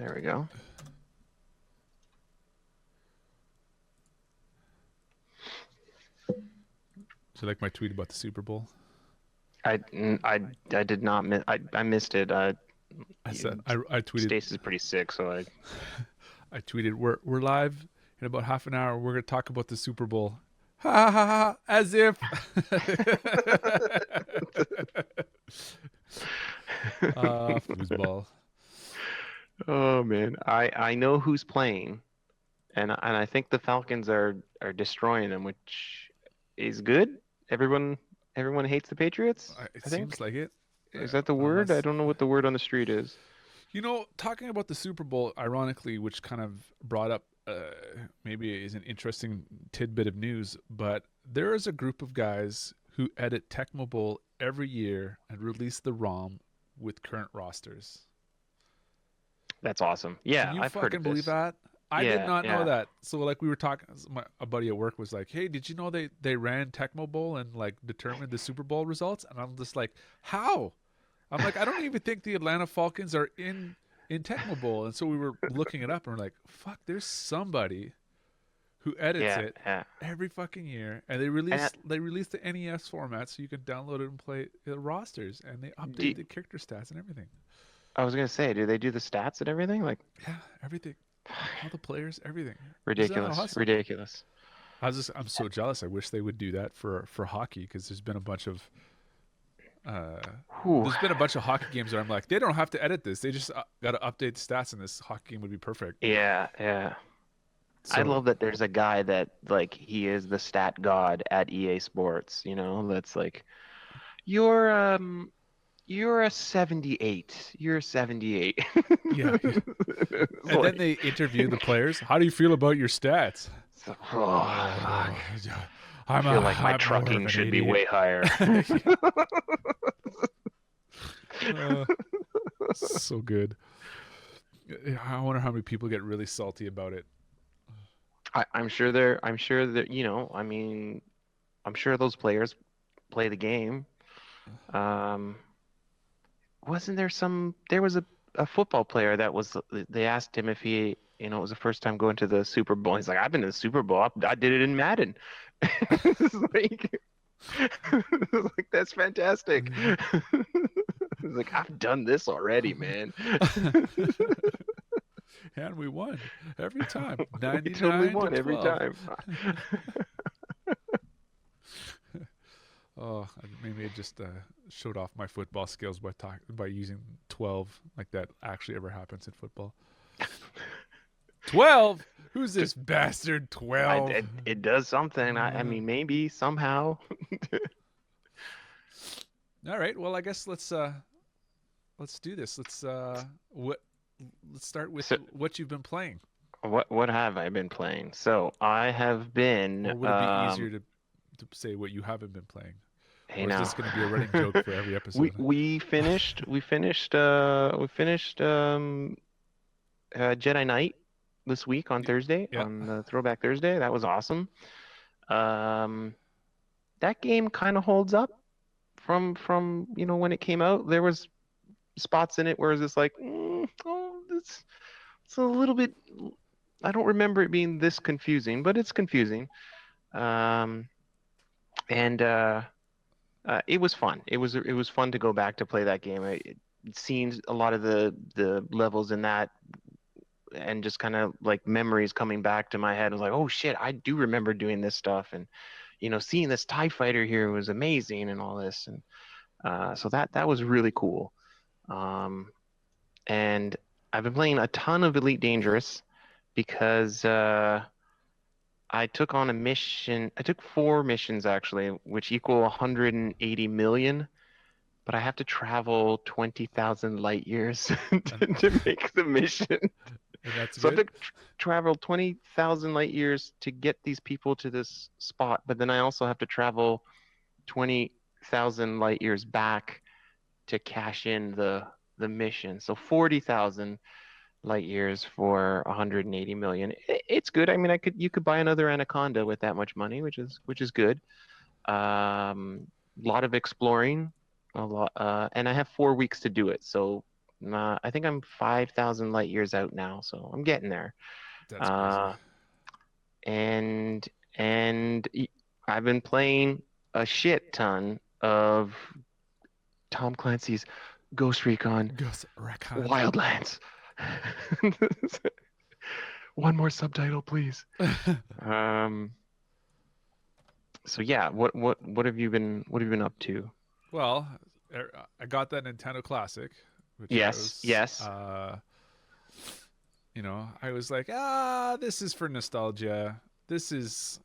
There we go. Do you like my tweet about the Super Bowl? I did not miss. I missed it. I said I tweeted Stace is pretty sick, so I. I tweeted we're live in about half an hour. We're gonna talk about the Super Bowl. Ha ha ha! Ha, as if. Foosball. Oh man, I know who's playing, and I think the Falcons are destroying them, which is good. Everyone hates the Patriots, It I think. seems like it. Is that the word? I Unless don't know what the word on the street is. talking about the Super Bowl, ironically, which kind of brought up maybe is an interesting tidbit of news, but there is a group of guys who edit Tecmo Bowl every year and release the ROM with current rosters. That's awesome. Can Yeah, you I've heard fucking of believe this. that? I did Yeah, not know yeah. that. So like we were talking, a buddy at work was like, "Hey, did you know they ran Tecmo Bowl and like determined the Super Bowl results?" And I'm just like, "How?" I'm like, "I don't even think the Atlanta Falcons are in Tecmo Bowl." And so we were looking it up and we're like, "Fuck, there's somebody who edits Yeah, it yeah. every fucking year, and And they release the NES format so you can download it and play the rosters, and they do, update the character stats and everything. I was gonna say, do they do the stats and everything? Like, Yeah, everything, all the players, everything. Isn't that ridiculous, awesome? ridiculous. I'm so jealous. I wish they would do that for hockey because uh, Whew. there's been a bunch of hockey games where I'm like, they don't have to edit this. They just got to update the stats, and this hockey game would be perfect. Yeah, yeah. I So love that there's a guy that like he is the stat god at EA Sports, that's like you're a 78. You're a 78. yeah, It's and then like they interview the players. How do you feel about your stats? oh fuck. Oh, I feel like my I'm more of trucking an should be idiot. way higher. uh, so good. I wonder how many people get really salty about it. I'm sure that, I mean, I'm sure those players play the game. Um, wasn't there there was a football player that they asked him if he, it was the first time going to the Super Bowl. He's like, I've been to the Super Bowl. I did it in Madden. It's like, it's like that's fantastic. It's like, I've done this already, man. And we won every time, We totally 99 to won every 12. time. Oh, maybe I just showed off my football skills by using 12 like that actually ever happens in football. 12? Who's this Just bastard? 12? it does something. I Uh, mean, maybe somehow. all right. Well, I guess let's do this. Let's start with So what you've been playing. what have I been playing? So I have been Or would it be easier to say what you haven't been playing? hey Or is now. this going to be a running joke for every We episode? we finished we finished Jedi Knight this week on Thursday, Yeah. on the Throwback Thursday. That was awesome. Um that game kind of holds up from when it came out. There was spots in it where it's just like, oh, it's a little bit. I don't remember it being this confusing, but it's confusing. Um, and it was fun. It was fun to go back to play that game. It seems a lot of the levels in that, and just kind of like memories coming back to my head. I was like, oh shit, I do remember doing this stuff, and seeing this TIE fighter here was amazing, and all this, and so that was really cool. Um, and I've been playing a ton of Elite Dangerous because I took on a mission. I took four missions actually, which equal 180 million, but I have to travel 20,000 light years And, to make the mission. and that's So I have good. to travel 20,000 light years to get these people to this spot, but then I also have to travel 20,000 light years back to cash in the mission. So 40,000 light years for 180 million. It's good. I mean, you could buy another Anaconda with that much money, which is good. A lot of exploring, a lot, and I have 4 weeks to do it. So I think I'm 5,000 light years out now, so I'm getting there. That's crazy. Uh, and and I've been playing a shit ton of Tom Clancy's Ghost Recon Ghost Recon. Wildlands. One more subtitle, please. Um, so yeah, what have you been up to? Well, I got that Nintendo Classic, which I Yes, was, yes. I was like, this is for nostalgia. This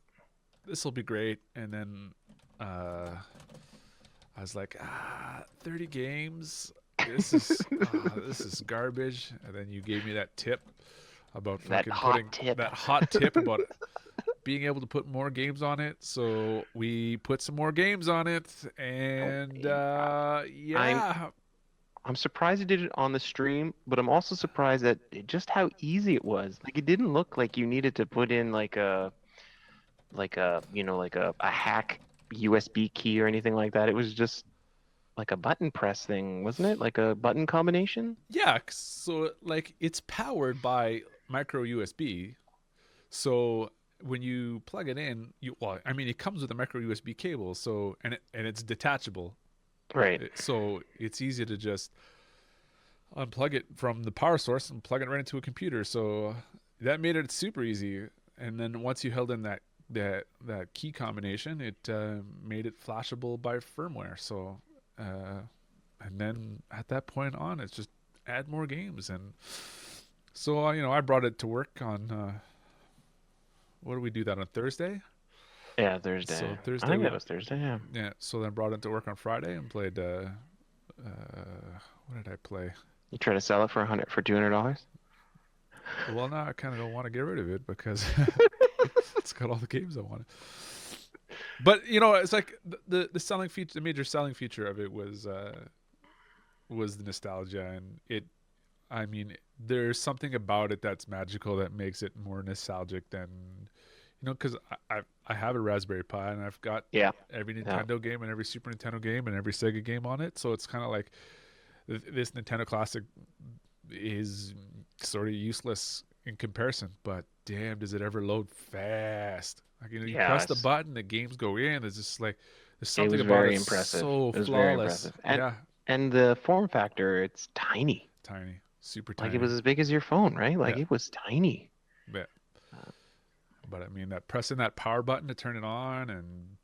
will be great. And then uh, I was like, 30 games. This is garbage. And then you gave me that tip about That fucking hot putting tip. that hot tip about being able to put more games on it. So we put some more games on it, and I'm yeah, I'm surprised you did it on the stream, but I'm also surprised at just how easy it was. Like it didn't look like you needed to put in like a hack USB key or anything like that. It was just like a button press thing, wasn't it? Like a button combination? yeah. So like it's powered by micro USB. So when you plug it in, I mean, it comes with a micro USB cable. So and it's detachable. Right. So it's easy to just unplug it from the power source and plug it right into a computer. So that made it super easy. And then once you held in that key combination, it made it flashable by firmware. So and then at that point on, it's just add more games. And so I brought it to work on what do we do that on Thursday? Yeah, Thursday. So I Thursday think we that was Thursday, yeah. yeah. So then brought it to work on Friday and played. What did I play? You try to sell it for $200? Well, now I kind of don't want to get rid of it because it's got all the games I wanted. But it's like the selling feature, the major selling feature of it was the nostalgia, and it. I mean, there's something about it that's magical that makes it more nostalgic than, because I have a Raspberry Pi and I've got Yeah. every Yeah. Nintendo game and every Super Nintendo game and every Sega game on it, so it's kind of like this Nintendo Classic is sort of useless in comparison, but damn, does it ever load fast? Like you press the Yes. button, the games go in. It's just like there's It something was about very it impressive. so It was very flawless. impressive. And Yeah, and the form factor, it's tiny. tiny, super Like it tiny. was as big as your phone, right? Like Yeah, it was tiny. yeah. But I mean, that pressing that power button to turn it on and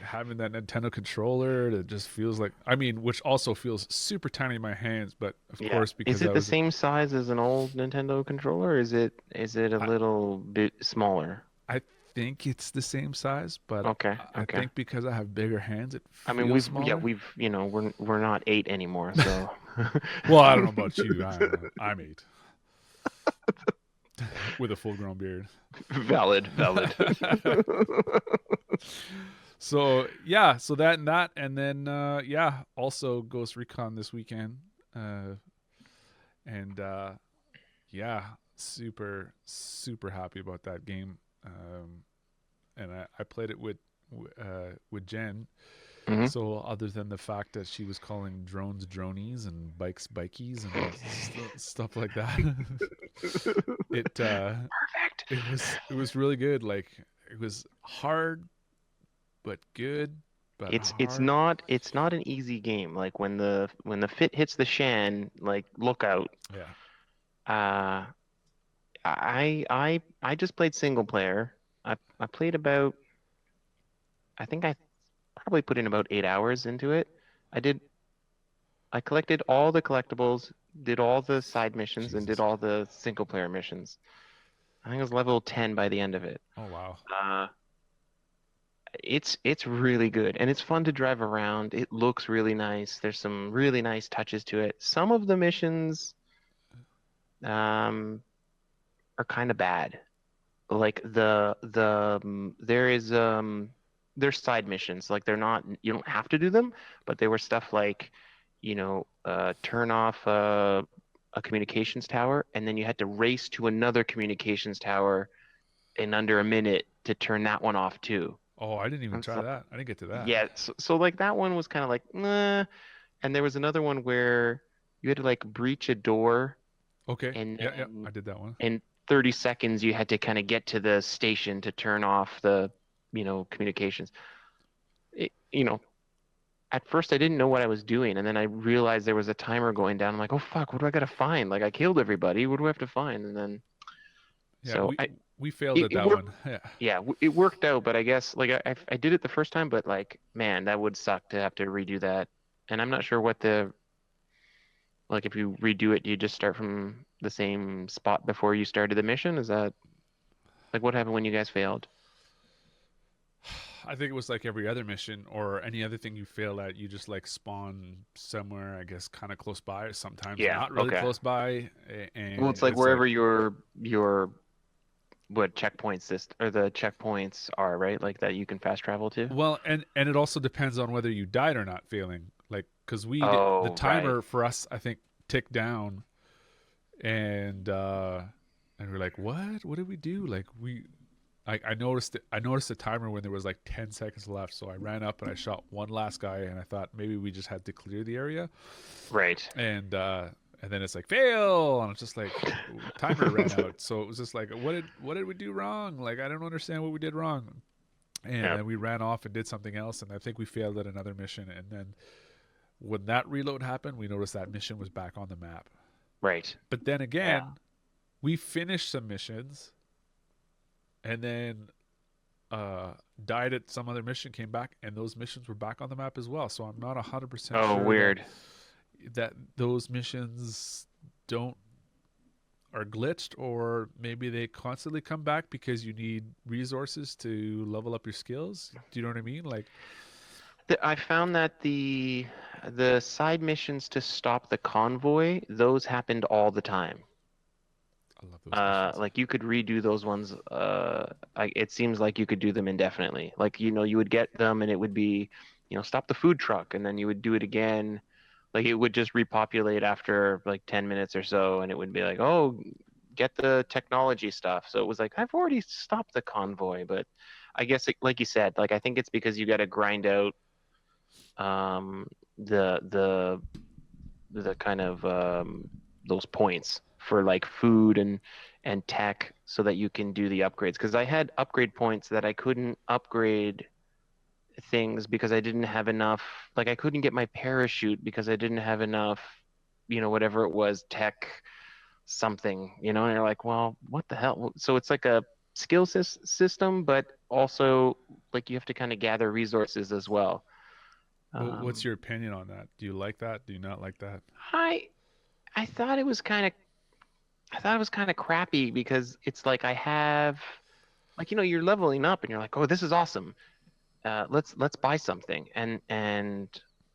having that Nintendo controller that just feels like, I mean, which also feels super tiny in my hands, but of Yeah. course Is because it I the was same size as an old Nintendo controller? Or is it a I, little bit smaller? I think it's the same size, but Okay. I Okay. think because I have bigger hands, it I mean, feels smaller. we're not 8 anymore, so Well, I don't know about you. I'm 8 with a full grown beard. valid, valid. So yeah, so that and that, and then yeah, also Ghost Recon this weekend, uh, and yeah, super super happy about that game. And I played it with Jen. Hmm. So other than the fact that she was calling drones dronies and bikes bikies and stuff like that, it Perfect. it was really good. Like it was hard but good, but It's hard. not an easy game. Like when the fit hits the shan, like look out. Yeah. Uh, I just played single player. I played about I think I probably put in about 8 hours into it. I did I collected all the collectibles, did all the side missions, and did Jesus. all the single player missions. I think I was level 10 by the end of it. Oh wow. Uh, it's really good and it's fun to drive around. It looks really nice. There's some really nice touches to it. Some of the missions um are kind of bad. Like there's side missions. Like they're not you don't have to do them, but they were stuff like, turn off a communications tower and then you had to race to another communications tower in under a minute to turn that one off too. Oh, I didn't even And try so that. I didn't get to that. yeah, so like that one was kind of like, nah. And there was another one where you had to like breach a door, Okay. and Yeah, yeah. then I did that one. in 30 seconds you had to kind of get to the station to turn off the, communications. At first I didn't know what I was doing, and then I realized there was a timer going down. I'm like, oh fuck, what do I gotta find? Like I killed everybody. What do I have to find? And then Yeah, so we failed it, at it that worked. one. Yeah. Yeah, it worked out, but I guess like I did it the first time, but like man, that would suck to have to redo that. And I'm not sure what the like if you redo it, do you just start from the same spot before you started the mission? Is that like what happened when you guys failed? I think it was like every other mission or any other thing you fail at, you just like spawn somewhere, I guess, kind of close by, or sometimes Yeah, not really okay. close by, Well, and it's like it's like, wherever your what checkpoints this or the checkpoints are, right? Like that you can fast travel to. well, and it also depends on whether you died or not failing, like because the Oh, right. timer for us, I think, ticked down, and and we're like, what did we do? Like I noticed it. I noticed the timer when there was like 10 seconds left, so I ran up and I shot one last guy, and I thought maybe we just had to clear the area, Right. and then it's like fail, and it's just like timer ran out. So it was just like, what did we do wrong? Like I don't understand what we did wrong. And Yeah. then we ran off and did something else, and I think we failed at another mission. And then when that reload happened, we noticed that mission was back on the map. Right. But then Yeah. again, we finished some missions, and then uh, died at some other mission, came back, and those missions were back on the map as well. So I'm not 100% Oh, sure that weird. those missions don't are glitched, or maybe they constantly come back because you need resources to level up your skills. Do you know what I mean? Like, I found that the side missions to stop the convoy, those happened all the time. I love those missions. Like you could redo those ones. It seems like you could do them indefinitely. Like, you would get them and it would be, stop the food truck, and then you would do it again. Like it would just repopulate after like 10 minutes or so, and it would be like, oh, get the technology stuff. So it was like, I've already stopped the convoy, but I guess like you said, like I think it's because you got to grind out um the the the kind of those points for like food and tech so that you can do the upgrades. Because I had upgrade points that I couldn't upgrade things because I didn't have enough. Like I couldn't get my parachute because I didn't have enough, whatever it was, tech something, and you're like, well, what the hell? So it's like a skill system, but also like you have to kind of gather resources as well. Well, what's Um, your opinion on that? Do you like that? Do you not like that? I I thought it was kind of I thought it was kind of crappy because it's like I have like you're leveling up and you're like, oh, this is awesome. Let's buy something, and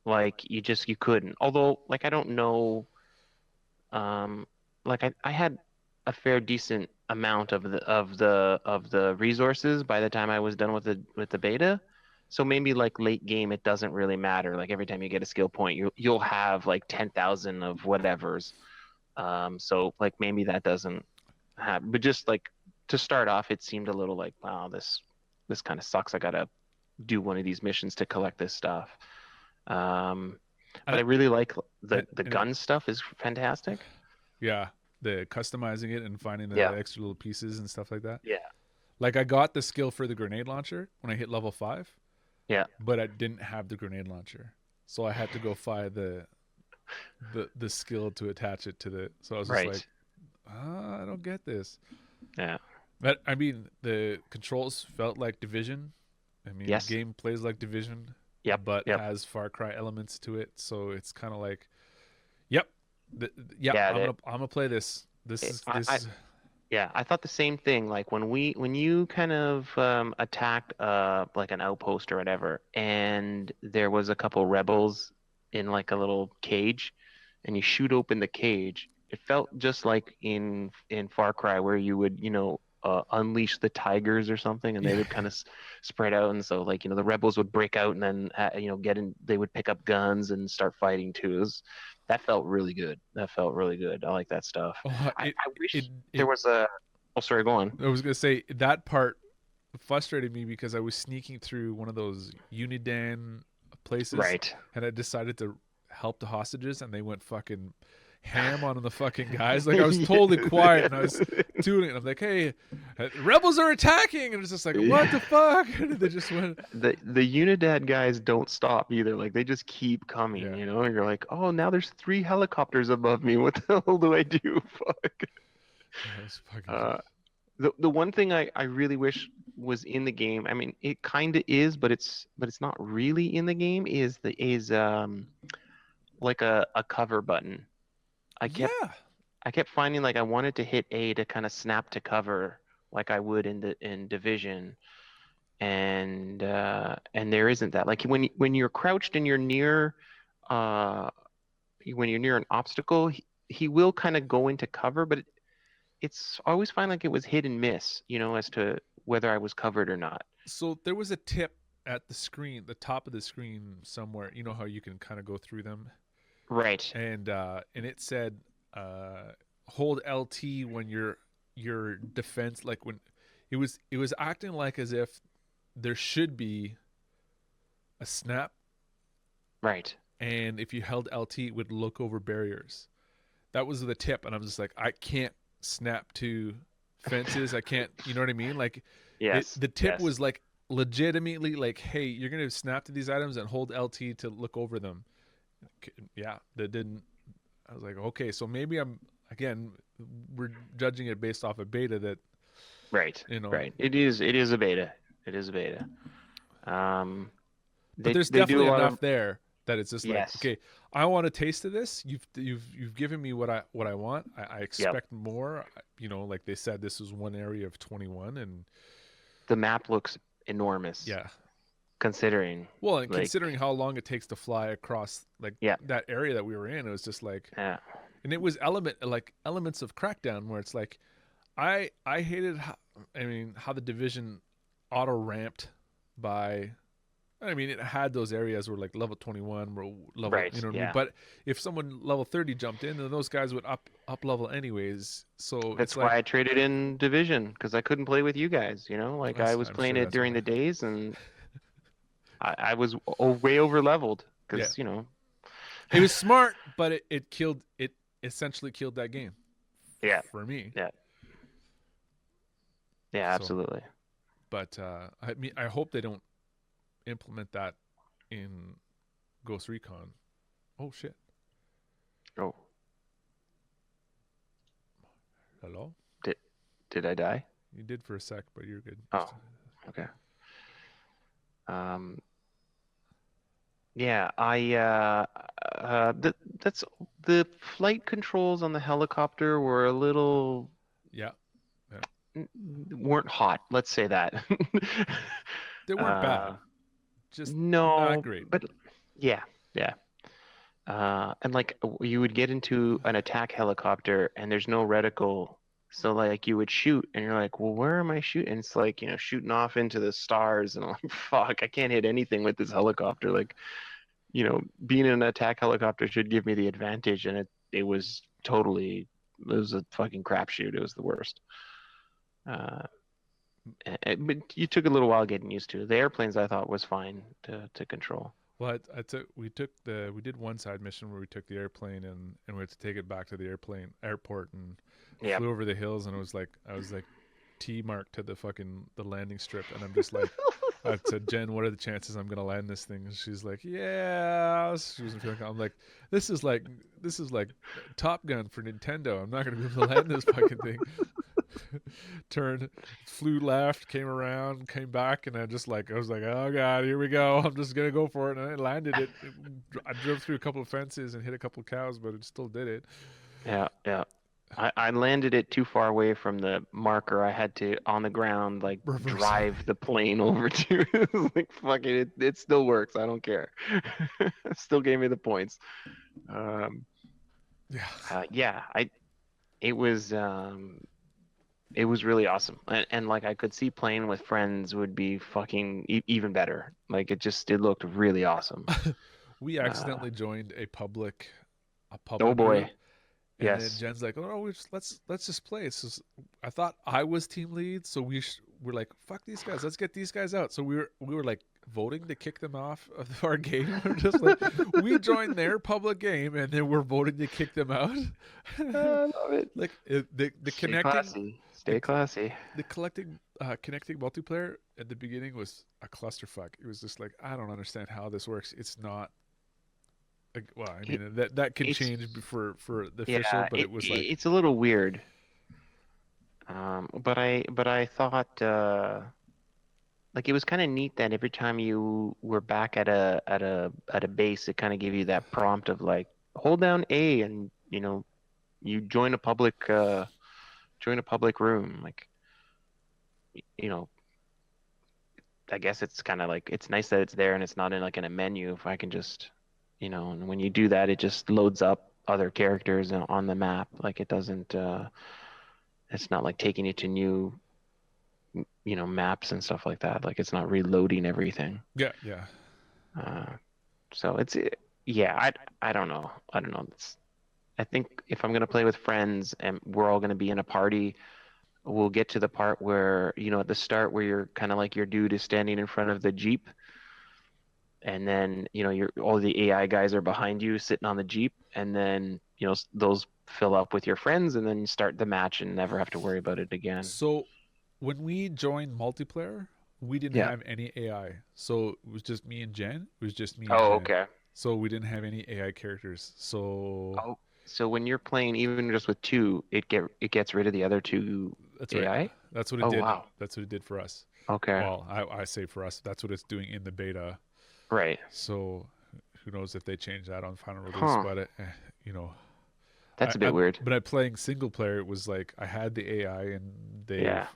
like you couldn't. Although like I don't know, um like I had a fair decent amount of the resources by the time I was done with the beta. So maybe like late game it doesn't really matter. Like every time you get a skill point, you'll have like 10,000 of whatever's. So like maybe that doesn't happen, but just like to start off, it seemed a little like, wow, this kind of sucks. I gotta do one of these missions to collect this stuff. Um, but And, I really like the and gun stuff is fantastic. yeah, the customizing it and finding the Yeah, extra little pieces and stuff like that. yeah, Like I got the skill for the grenade launcher when I hit level 5, yeah. but I didn't have the grenade launcher. So I had to go find the skill to attach it to the. So I was just like, Right. I don't get this. Yeah. But I mean, the controls felt like Division. I mean, the Yes. game plays like Division, Yep. but Yep. has Far Cry elements to it. So it's kind of like, yep, yeah, Yeah. I'm gonna play this. This is I, this I is yeah, I thought the same thing. Like when you kind of attacked like an outpost or whatever, and there was a couple rebels in like a little cage, and you shoot open the cage, it felt just like in Far Cry where you would, unleash the tigers or something, and they yeah. would kind of spread out, and so like, the rebels would break out and then get in, they would pick up guns and start fighting too. That felt really good. That felt really good. I like that stuff. Oh, I it wish there it. was a. Oh, sorry, go on. I was gonna say that part frustrated me because I was sneaking through one of those Unidan places, Right. and I decided to help the hostages, and they went fucking ham on the fucking guys. Like I was totally quiet and I was tuning. I'm like, hey, rebels are attacking, and it's just like, what the fuck? And they just went. The Unidad guys don't stop either. Like they just keep coming, Yeah, you know. And you're like, oh, now there's 3 helicopters above me. What the hell do I do? Fuck. yeah, it was fucking. Uh, the one thing I really wish was in the game. I mean, it kind of is, but it's not really in the game. Is like a cover button. I kept Yeah. I kept finding like I wanted to hit A to kind of snap to cover like I would in Division, and there isn't that. Like when you're crouched and you're near uh when you're near an obstacle, he will kind of go into cover, but it's I always find like it was hit and miss, as to whether I was covered or not. So there was a tip at the screen, the top of the screen somewhere. You know how you can kind of go through them, Right. and it said, hold LT when your defense, like when it was acting like as if there should be a snap, Right. and if you held LT, it would look over barriers. That was the tip, and I'm just like, I can't snap to fences. I can't, you know what I mean? Like, Yes. the tip Yes. was like legitimately like, hey, you're gonna snap to these items and hold LT to look over them. Yeah, that didn't. I was like, okay, so maybe we're judging it based off a beta that, Right. you know, Right. It is a beta. It is a beta. Um, but they there's they do a definitely lot of enough there that it's just like, yes. okay, I want a taste of this. You've given me what I want. I Yep. expect more. Like they said, this was one area of 21, and The map looks enormous yeah. considering Well, and like considering how long it takes to fly across like yeah. that area that we were in, it was just like, Yeah. and it was elements of Crackdown where it's like, I hated how the division auto ramped by. I mean, it had those areas where like level 21 were level, Right. you know what I mean? Yeah. But if someone level 30 jumped in, then those guys would up level anyways. So it's That's like, why I traded in Division because I couldn't play with you guys, Like I was I'm playing sure it that's during why. the days and I was way over leveled Yeah. because, It was smart, but it essentially killed that game yeah. for me. Yeah. Yeah, So, absolutely. but I mean, I hope they don't implement that in Ghost Recon. Oh shit. Oh, Hello? did did I die? You did for a sec, but you're good. Oh, okay. Yeah, that's the flight controls on the helicopter were a little Yeah. Yeah. weren't hot, let's say that. They weren't bad. Uh, Just not no, great. but yeah, yeah. And like you would get into an attack helicopter and there's no reticle. So like you would shoot and you're like, well, where am I shooting? It's like, shooting off into the stars and I'm like, fuck, I can't hit anything with this helicopter. Like, being in an attack helicopter should give me the advantage and it was a fucking crapshoot. It was the worst. Uh, but you took a little while getting used to. The airplanes I thought was fine to control. Well, we did one side mission where we took the airplane and we had to take it back to the airport and Yeah. flew over the hills, and I was like T marked to the landing strip, and I'm just like, I said, Jen, what are the chances I'm gonna land this thing? And she's like, yeah. She wasn't feeling. I'm like, this is like Top Gun for Nintendo. I'm not gonna be able to land this fucking thing. Turned, flew left, came around, came back, and I was like, oh god, here we go. I'm just gonna go for it, and I landed it. I drove through a couple of fences and hit a couple of cows, but it still did it. Yeah, yeah. I landed it too far away from the marker. I had to on the ground like Reverse. drive the plane over to. Like fuck it, it still works. I don't care. Still gave me the points. Um, Yeah. yeah, it was um it was really awesome, and like I could see playing with friends would be fucking even better. Like it looked really awesome. We Uh, accidentally joined a oh public boy, group, and then yes. Jen's like, "Oh, let's just play." So I thought I was team lead, so we're like, "Fuck these guys, let's get these guys out." So we were like voting to kick them off of our game. We're just like, we joined their public game and then we're voting to kick them out. I love it. Like the Stay connecting classy. the Stay classy. the collecting connecting multiplayer at the beginning was a clusterfuck. It was just like, I don't understand how this works. It's not like, well, I mean, that can It's change for the official, but it was like, it's a little weird. But I thought like it was kind of neat that every time you were back at a base, it kind of gave you that prompt of like hold down A and you join a public room. Like you know, I guess it's kind of like it's nice that it's there and it's not in like in a menu. If I can just and when you do that, it just loads up other characters on the map. Like it doesn't. It's not like taking you to new maps and stuff like that. Like it's not reloading everything. yeah, yeah. So yeah, I don't know. I don't know. I think if I'm gonna play with friends and we're all gonna be in a party, we'll get to the part where at the start where you're kind of like your dude is standing in front of the Jeep, and then all the AI guys are behind you sitting on the Jeep, and then those fill up with your friends, and then you start the match and never have to worry about it again. So when we joined multiplayer, we didn't Yeah. have any AI. So it was just me and Jen. It was just me and Oh, Jen. okay. So we didn't have any AI characters. So Oh, so when you're playing even just with two, it gets rid of the other two that's right. AI? That's what it Oh, did. wow. That's what it did for us. Okay. Well, I say for us, that's what it's doing in the beta. Right. So who knows if they change that on final release? Huh. But That's a bit weird. But I playing single player, it was like I had the AI and Yeah.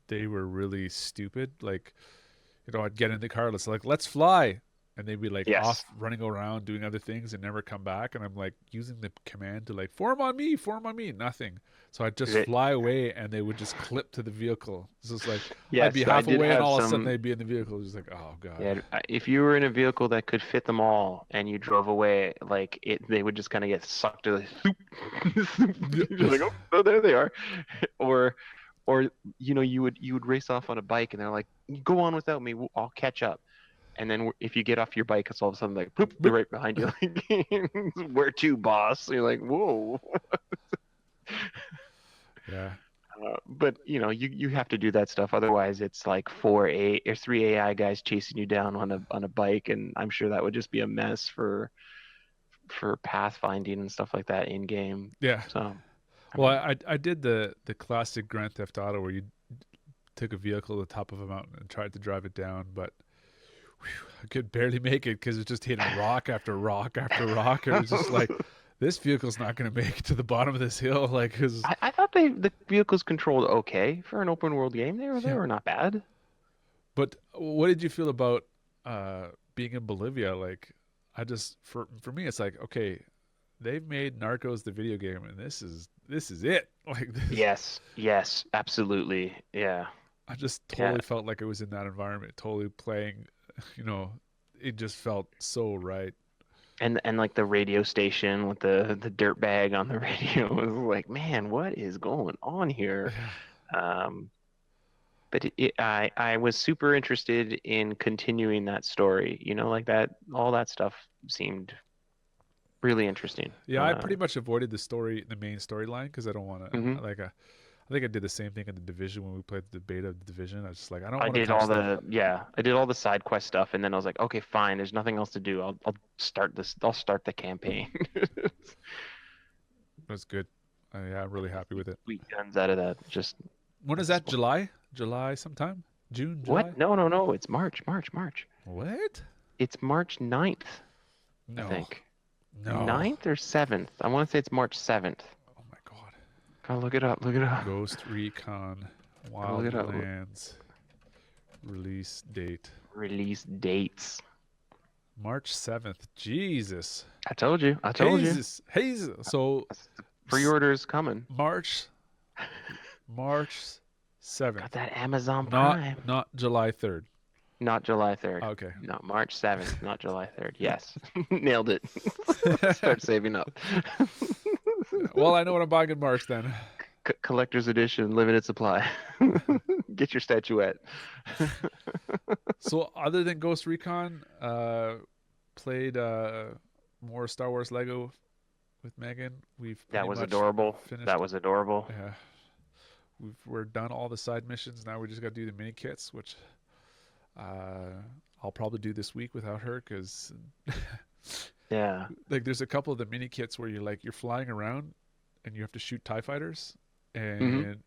they were really stupid. Like, I'd get in the car, let's fly, and they'd be like Yes. off running around doing other things and never come back. And I'm like using the command to like form on me, nothing. So I'd just fly away, and they would just clip to the vehicle. So it's like Yes, I'd be I half did away, and have all of a some. sudden they'd be in the vehicle. Just like, oh god. Yeah, if you were in a vehicle that could fit them all and you drove away, like they would just kind of get sucked to the You're like, oh, there they are. Or you would race off on a bike and they're like, go on without me, I'll catch up. And then if you get off your bike, it's all of a sudden like, boop, they're right behind you. Like, where to, boss? You're like, whoa. Yeah. But you have to do that stuff. Otherwise, it's like 3 AI guys chasing you down on a bike, and I'm sure that would just be a mess for pathfinding and stuff like that in game. Yeah. So, Well, I did the classic Grand Theft Auto where you took a vehicle to the top of a mountain and tried to drive it down, but I could barely make it because it just hit rock after rock after rock. It was just like, this vehicle's not going to make it to the bottom of this hill. Like, cause I thought the vehicles controlled okay for an open world game. They were not bad. But what did you feel about being in Bolivia? Like, I just for me, it's like, okay, they've made Narcos the video game, and this is it. Like, Yes, absolutely, yeah. I just totally felt like I was in that environment, totally playing. It just felt so right. And like the radio station with the dirt bag on the radio was like, man, what is going on here? But I was super interested in continuing that story. Like that, all that stuff seemed really interesting. Yeah, I pretty much avoided the main storyline because I don't want to. Mhm. Like, I think I did the same thing in the Division when we played the beta of the Division. I was just like, I don't I want to did touch all that. I did all the side quest stuff, and then I was like, okay, fine. There's nothing else to do. I'll start this. I'll start the campaign. That's good. Yeah, I'm really happy with it. Sweet guns out of that. Just When is that? July sometime? June, July? what? No. It's March. What? It's March 9th, No. I think. No. 9th or 7th? I want to say it's March 7th. Oh my god. Oh, look it up. Ghost Recon Look it up. Wildlands release date. Release dates. March 7th. Jesus. I told you. Jesus. So Pre-orders coming. March 7th. Got that Amazon Prime. Not July 3rd. Not July 3rd. Okay. No, March 7th, not July 3rd. Yes. Nailed it. Start saving up. Well, I know what I'm buying in March then. Collector's edition, limited supply. Get your statuette. So other than Ghost Recon, played more Star Wars Lego with Megan. We've That pretty was much adorable. That finished. was adorable. We're done all the side missions. Now we just got to do the mini kits, which uh, I'll probably do this week without her because Yeah. like there's a couple of the mini kits where you're flying around and you have to shoot TIE fighters Hmm. and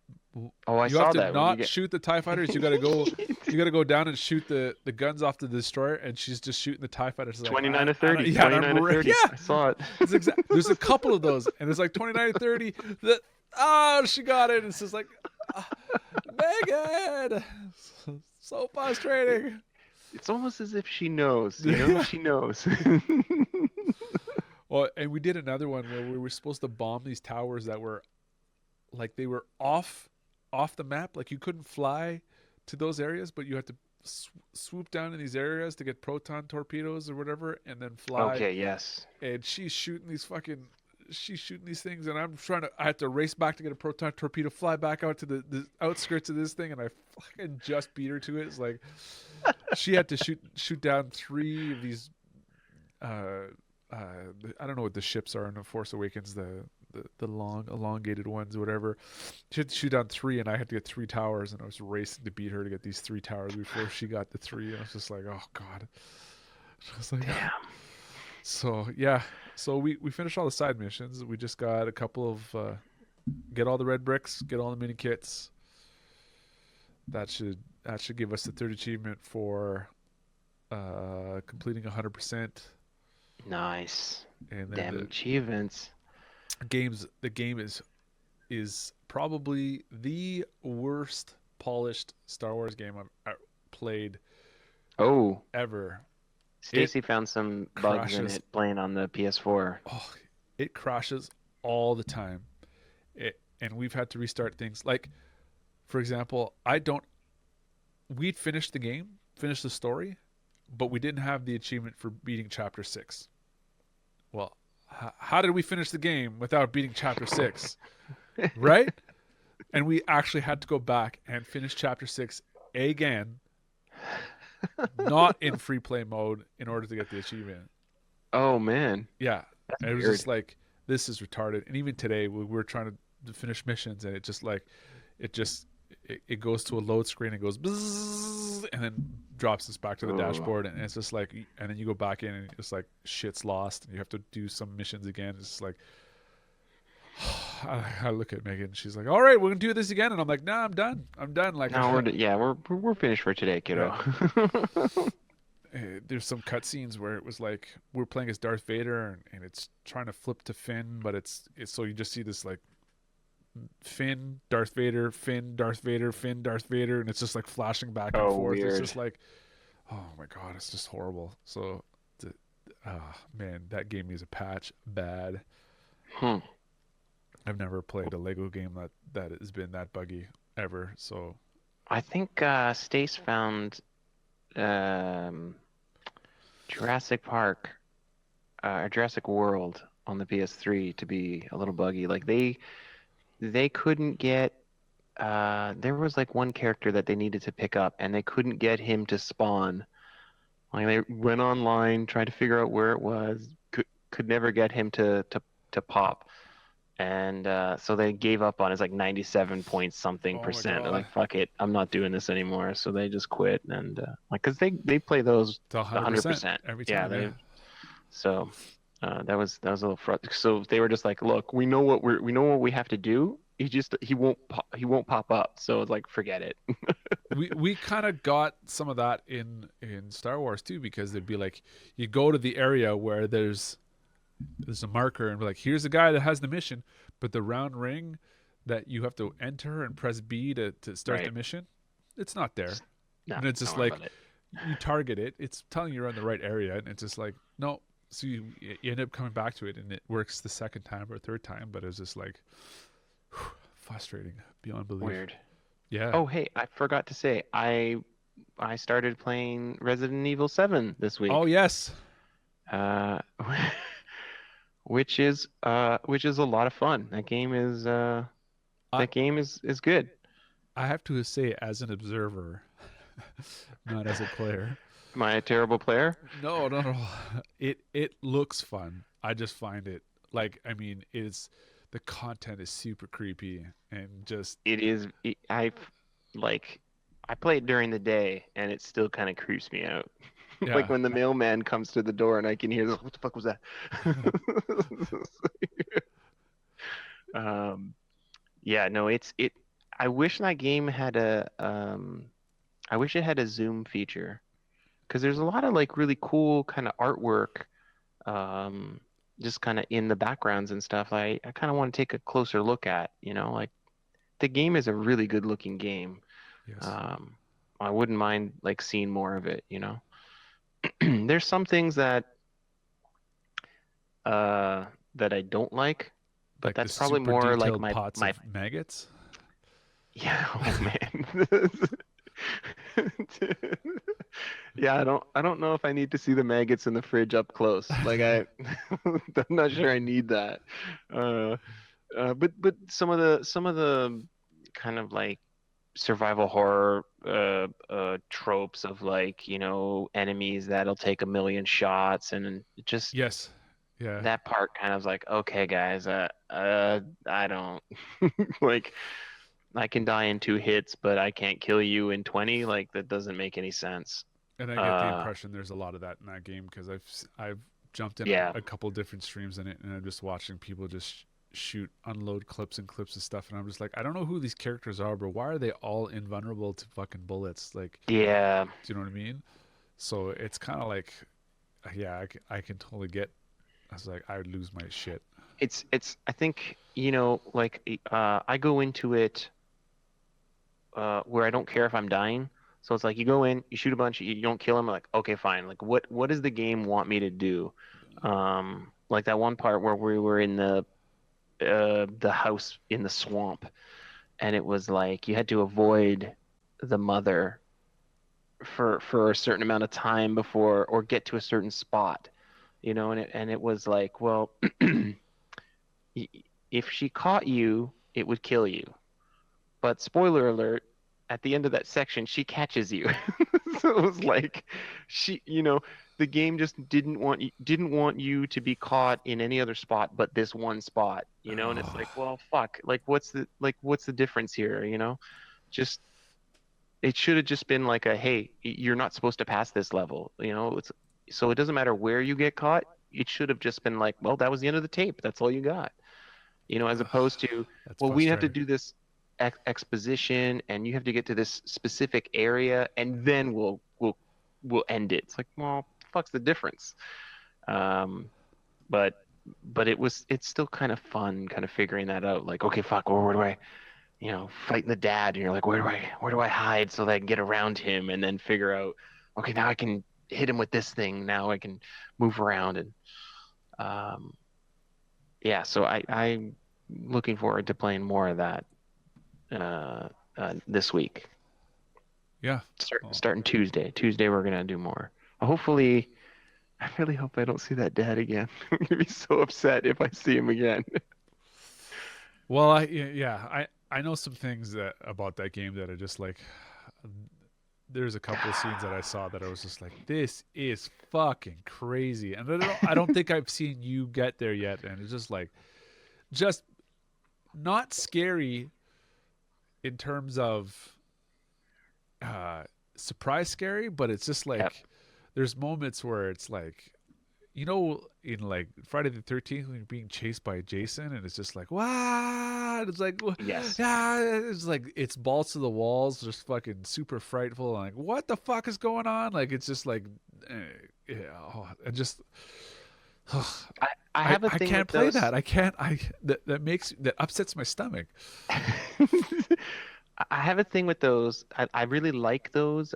Oh, I you have saw to that when you not get. shoot the TIE fighters. You gotta go down and shoot the guns off the destroyer, and she's just shooting the TIE fighters. Like 29 to I don't, 30, yeah, and 29 to 30. yeah, I saw it. it's exact. There's a couple of those, and it's like 29 to 30. That she got it. It's just like ah, Megan, so frustrating. It's almost as if she knows, you know? Yeah. She knows. Well, and we did another one where we were supposed to bomb these towers that were like they were off the map. Like you couldn't fly to those areas, but you had to swoop down in these areas to get proton torpedoes or whatever, and then fly. Okay, yes. And she's shooting these things, and I had to race back to get a proton torpedo, fly back out to the outskirts of this thing, and I fucking just beat her to it. It's like she had to shoot down 3 of these. I don't know what the ships are in the Force Awakens, the long elongated ones, or whatever. She had to shoot down 3, and I had to get 3 towers, and I was racing to beat her to get these 3 towers before she got the 3. And I was just like, oh god. I was like, Damn. so yeah. So we finished all the side missions. We just got a couple of get all the red bricks, get all the mini kits. That should give us the third achievement for completing 100%. Nice. And then Damn achievements. the game is probably the worst polished Star Wars game I've played Oh, ever. It Stacy found some bugs in crashes. it playing on the PS4. Oh, it crashes all the time. And we've had to restart things. Like, for example, we'd finished the game, finished the story, but we didn't have the achievement for beating Chapter 6. Well, how did we finish the game without beating Chapter 6? Right? And we actually had to go back and finish Chapter 6 again, not in free play mode, in order to get the achievement. Oh man, Yeah. that's And it was weird. just like, this is retarded. And even today, we were trying to finish missions, and it just, it goes to a load screen and goes, bzzz, and then drops us back to the Oh, dashboard. And it's just like, and then you go back in, and it's like, shit's lost. And you have to do some missions again. It's just like, I look at Megan. She's like, "All right, we're gonna do this again," and I'm like, "Nah, I'm done. I'm done." Like, no, yeah, we're finished for today, yeah. kiddo. There's some cutscenes where it was like we're playing as Darth Vader, and it's trying to flip to Finn, but it's so you just see this like Finn, Darth Vader, Finn, Darth Vader, Finn, Darth Vader, and it's just like flashing back and Oh, forth. It's weird. just like, oh my god, it's just horrible. So, man, that game needs a patch bad. Hmm. I've never played a Lego game that has been that buggy ever. So I think Stace found um, Jurassic Park or Jurassic World on the PS3 to be a little buggy. Like they couldn't get there was like one character that they needed to pick up and they couldn't get him to spawn. Like they went online, tried to figure out where it was, could never get him to pop. And so they gave up on it. It's like 97 point something oh my percent. They're god, like, fuck it, I'm not doing this anymore. So they just quit. And like, cause they play those it's 100% 100%. every Yeah, time. Yeah. so that was a little frustrating. So they were just like, look, we know what we have to do. He won't pop up. So it's like, forget it. We kind of got some of that in Star Wars too, because they'd be like, you go to the area where there's a marker and be like, here's the guy that has the mission, but the round ring that you have to enter and press B to start the Right. mission, it's not there. Just, no, And it's don't just worry like about it. you target it, it's telling you're in the right area, and it's just like, no. So you end up coming back to it, and it works the second time or third time, but it's just like frustrating beyond belief. Weird. Yeah. Oh, hey, I forgot to say, I started playing Resident Evil 7 this Oh week. yes. Uh, which is a lot of fun. I That game is good. I have to say, as an observer, not as a player. Am I a terrible player? No, no, no. It looks fun. I just find it like, I mean, it's the content is super creepy and just It is. Like, I play it during the day, and it still kind of creeps me out. Like yeah. when the mailman comes to the door, and I can hear, what the fuck was that? Um, yeah, no, it. I wish that game had I wish it had a zoom feature because there's a lot of like really cool kind of artwork, um, just kind of in the backgrounds and stuff. I kind of want to take a closer look at, like the game is a really good looking game. Yes. Um, I wouldn't mind like seeing more of it. There's some things that I don't like, but Like the that's probably super more like detailed my pots my of maggots. yeah, oh man. Yeah, I don't know if I need to see the maggots in the fridge up close. Like I'm not sure I need that. Uh, but some of the kind of like survival horror tropes of like enemies that'll take a million shots and just Yes. Yeah. that part kind of like okay guys I don't like I can die in 2 hits but I can't kill you in 20 like that doesn't make any sense. And I get the uh impression there's a lot of that in that game because I've jumped in on yeah a couple different streams in it, and I'm just watching people just shoot, unload clips and clips of stuff, and I'm just like, I don't know who these characters are, but why are they all invulnerable to fucking bullets? Like, yeah do you know what I mean? So it's kind of like, yeah, I can totally get. I was like, I would lose my shit. it's I think like I go into it where I don't care if I'm dying. So it's like you go in, you shoot a bunch, you don't kill them. Like, okay, fine. Like, what does the game want me to do? Like that one part where we were in the house in the swamp, and it was like you had to avoid the mother for a certain amount of time before or get to a certain spot, and it was like, well, if she caught you, it would kill you. But spoiler alert, at the end of that section, she catches you. So it was like the game just didn't want you to be caught in any other spot but this one spot. And it's like, Oh, well, fuck. Like what's the difference here? Just it should have just been like a hey, you're not supposed to pass this level. So it doesn't matter where you get caught. It should have just been like, well, that was the end of the tape. That's all you got. As opposed to, that's well, we have to frustrating. do this exposition and you have to get to this specific area and then we'll end it. It's like, well, fuck's the difference? Um, but but it's still kind of fun kind of figuring that out. Like, okay, fuck, where do I, fighting the dad and you're like, where do I hide so that I can get around him and then figure out, okay, now I can hit him with this thing. Now I can move around and um yeah, so I'm looking forward to playing more of that this week. Yeah. Start, Oh. starting Tuesday. Tuesday we're gonna do more. Hopefully, I really hope I don't see that dad again. I'm gonna be so upset if I see him again. Well, I know some things that about that game that are just like, there's a couple of scenes that I saw that I was just like, this is fucking crazy, and I don't think I've seen you get there yet, and it's just like, just not scary in terms of uh surprise scary, but it's just Yep. like there's moments where it's like, in like Friday the 13th when you're being chased by Jason, and it's just like, what? It's like, Yes. yeah, it's like it's balls to the walls, just fucking super frightful. Like, what the fuck is going on? Like, it's just like, uh, yeah, and just, I I have a I thing can't with play those. that. I can't. That upsets my stomach. I have a thing with those. I really like those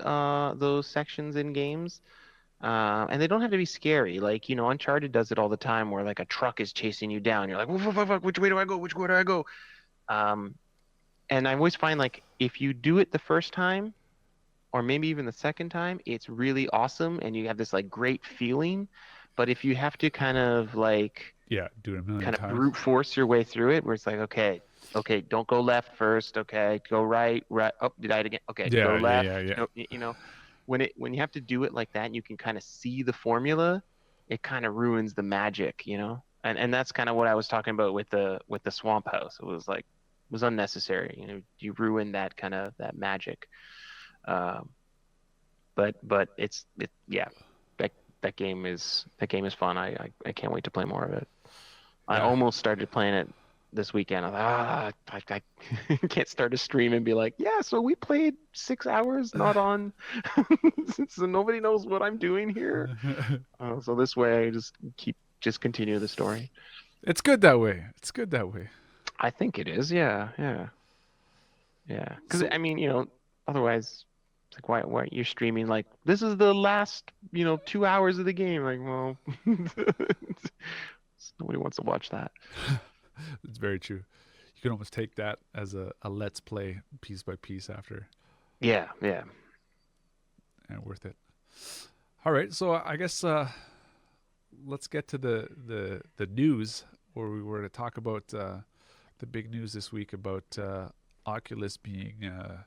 sections in games. And they don't have to be scary. Like, Uncharted does it all the time where like a truck is chasing you down. You're like, "Woof, woof, woof, woof, which way do I go? Which way do I go?" Um, and I always find like if you do it the first time or maybe even the second time, it's really awesome and you have this like great feeling. But if you have to kind of like Yeah, do it a million kind of times. brute force your way through it, where it's like, okay, okay, don't go left first. Okay, go right, right. Oh, did I again? Okay, go Yeah, yeah, left. yeah, yeah. No, when you have to do it like that, and you can kind of see the formula, it kind of ruins the magic, And that's kind of what I was talking about with the swamp house. It was like it was unnecessary. You ruin that kind of that magic. Um, but yeah, that that game is fun. I can't wait to play more of it. I Yeah. almost started playing it this weekend. I can't start a stream and be like, yeah, so we played 6 hours, not on, so nobody knows what I'm doing here. So this way, I just continue the story. It's good that way. It's good that way. I think it is, yeah, yeah, yeah. Because So I mean, otherwise, it's like why you're streaming like this is the last 2 hours of the game. Like, well, nobody wants to watch that. it's very true. You can almost take that as a let's play piece by piece after, Yeah, yeah. and worth it. All right, so I guess let's get to the news, where we were to talk about the big news this week about Oculus being uh,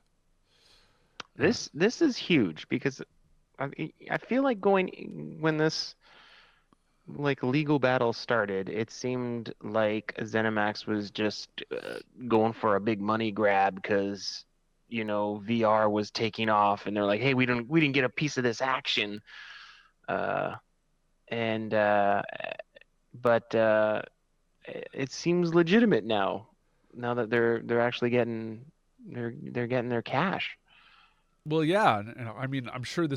This is huge because I feel like going when this like legal battle started, it seemed like Zenimax was just going for a big money grab because VR was taking off and they're like, hey, we didn't get a piece of this action, uh, and but it seems legitimate now. Now that they're actually getting they're getting their cash. well, yeah, and I mean, I'm sure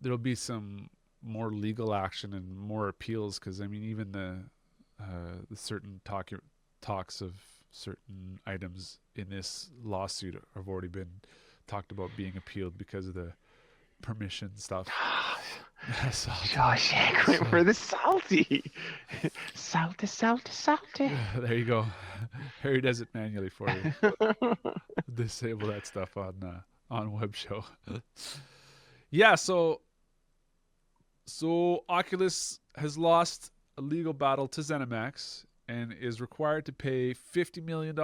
there'll be some more legal action and more appeals, because I mean, even the certain talks of certain items in this lawsuit have already been talked about being appealed because of the permission stuff. Salty. Shawshank went So for the salty. Salty, salty, salty. there you go. Harry does it manually for you. Disable that stuff on web show. Yeah, so Oculus has lost a legal battle to ZeniMax and is required to pay $50 million.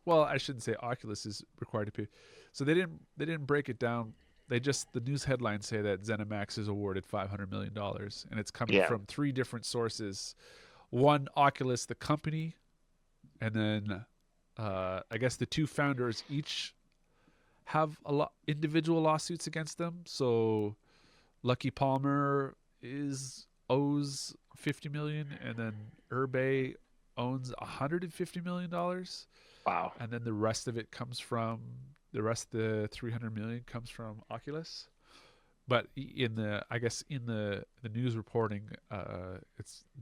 Well, I shouldn't say Oculus is required to pay. So they didn't break it down. The news headlines say that ZeniMax is awarded $500 million, and it's coming Yeah. from three different sources. One, Oculus the company, and then I guess the two founders each have individual lawsuits against them. So Lucky Palmer owes 50 million, and then Herbe owns 150 million dollars, Wow. and then the rest of the 300 million comes from Oculus. But I guess in the news reporting,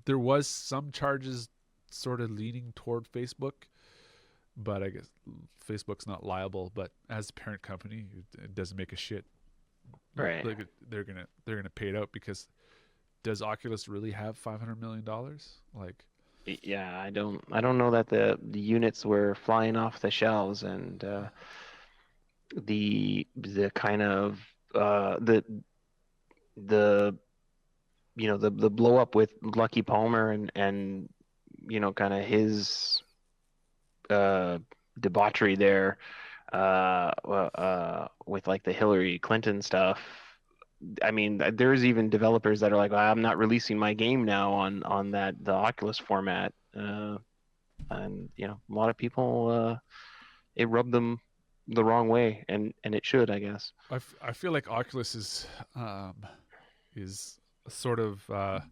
there was some charges sort of leaning toward Facebook, but I guess Facebook's not liable. But as a parent company, it doesn't make a shit. Right. Like they're gonna pay it out, because does Oculus really have $500 million? Like, Yeah, I don't know that the units were flying off the shelves and the kind of the the blow up with Lucky Palmer and kind of his uh debauchery there with like the Hillary Clinton stuff. I mean, there's even developers that are like, I'm not releasing my game now on the Oculus format. And a lot of people it rubbed them the wrong way, and it should, I guess. I feel like Oculus is sort of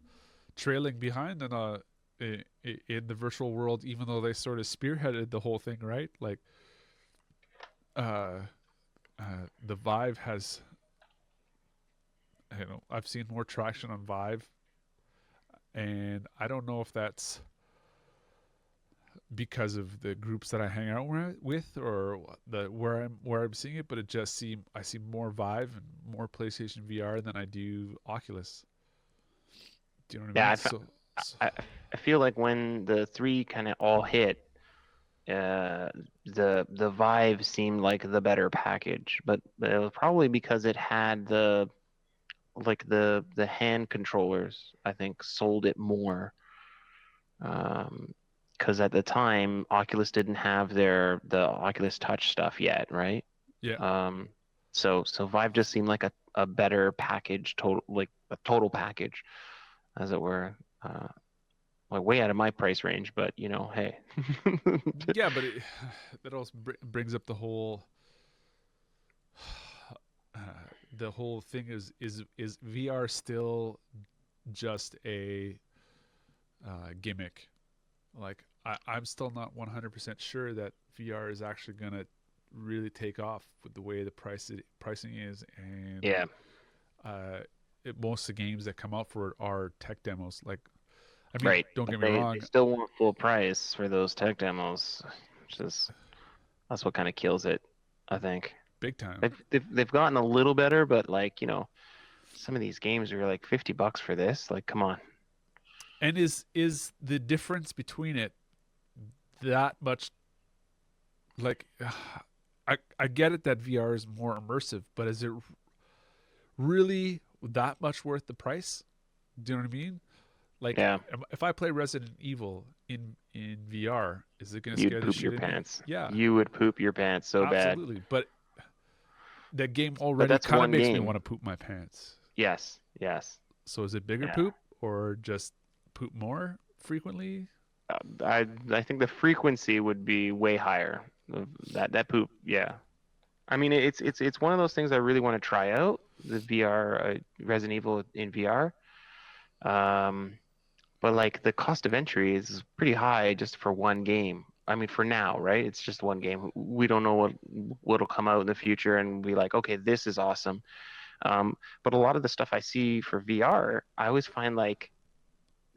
trailing behind in the virtual world, even though they sort of spearheaded the whole thing, right? Like, uh, the Vive has, I've seen more traction on Vive, and I don't know if that's because of the groups that I hang out with, or where I'm seeing it, but I see more Vive and more PlayStation VR than I do Oculus. Do you know what I Yeah, mean? So I, I feel like when the three kind of all hit, uh, the Vive seemed like the better package, but it was probably because it had the hand controllers. I think sold it more. Um, because at the time Oculus didn't have the Oculus Touch stuff yet, right? Yeah. Um, so Vive just seemed like a better package, total like a total package, as it were. Like way out of my price range, but hey. Yeah, but that also brings up uh, the whole thing is VR still just a gimmick? Like I'm still not 100% sure that VR is actually gonna really take off with the way the pricing is, and Yeah, uh, most of the games that come out for it are tech demos. Like, I mean, right. don't But get me they wrong, still want full price for those tech demos, which is that's what kind of kills it, I think. big time. They've gotten a little better, but like, some of these games are like $50 for this. Like, come on. And is the difference between it that much? Like, I get it that VR is more immersive, but is it really that much worth the price? Do you know what I mean? Like, Yeah, if I play Resident Evil in VR, is it going to you'd scare the poop your shit in me? pants. Yeah, You would poop your pants so bad. absolutely. But that game But already that's kind of one makes me game. want to poop my pants. Yes, yes. So is it bigger Yeah. poop or just poop more frequently? I think the frequency would be way higher. That poop, yeah. I mean, it's one of those things I really want to try out, the VR, Resident Evil in VR. Um, but like the cost of entry is pretty high just for one game. I mean, for now, right? It's just one game. We don't know what'll come out in the future and be like, okay, this is awesome. But a lot of the stuff I see for VR, I always find like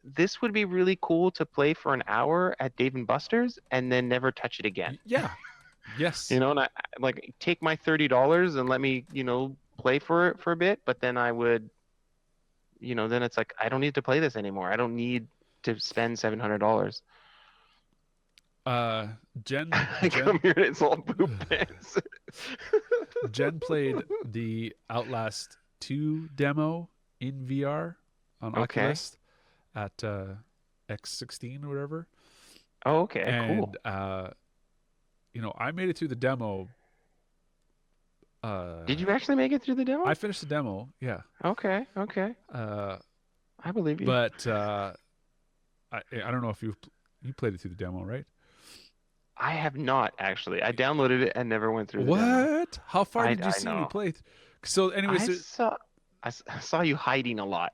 this would be really cool to play for an hour at Dave and Buster's and then never touch it again. Yeah. Yes. And like take my $30 and let me, play for it for a bit, but then I would, then it's like I don't need to play this anymore. I don't need to spend $700. Uh, Jen I come Jen here and it's all poop pants. Jen played the Outlast 2 demo in VR on Okay. Oculus at X16 or whatever. Oh, okay, And cool. I made it through the demo. Did you actually make it through the I demo? finished the demo, yeah. Okay, okay. Uh, I believe you. but I don't know if you played it through the demo, right? I have not actually. I downloaded it and never went through the demo. What? How far did you I see me know. play? So, anyways, I saw I saw you hiding a lot.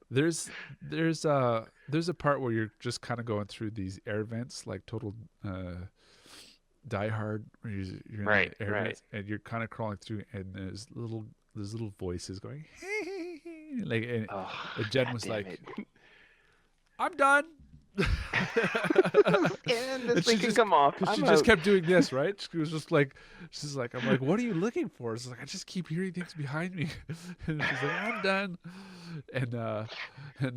there's a part where you're just kind of going through these air vents, like total Die Hard, where you're in Right, the air right. vents and you're kind of crawling through, and there's little voices going, hey, like, Oh, and Jen God was damn like, it. "I'm done." And this And she thing can just come off. because she I'm just out. kept doing this, right? She was just like, she's like, I'm like, what are you looking for? She's like, I just keep hearing things behind me. And she's like, I'm done. And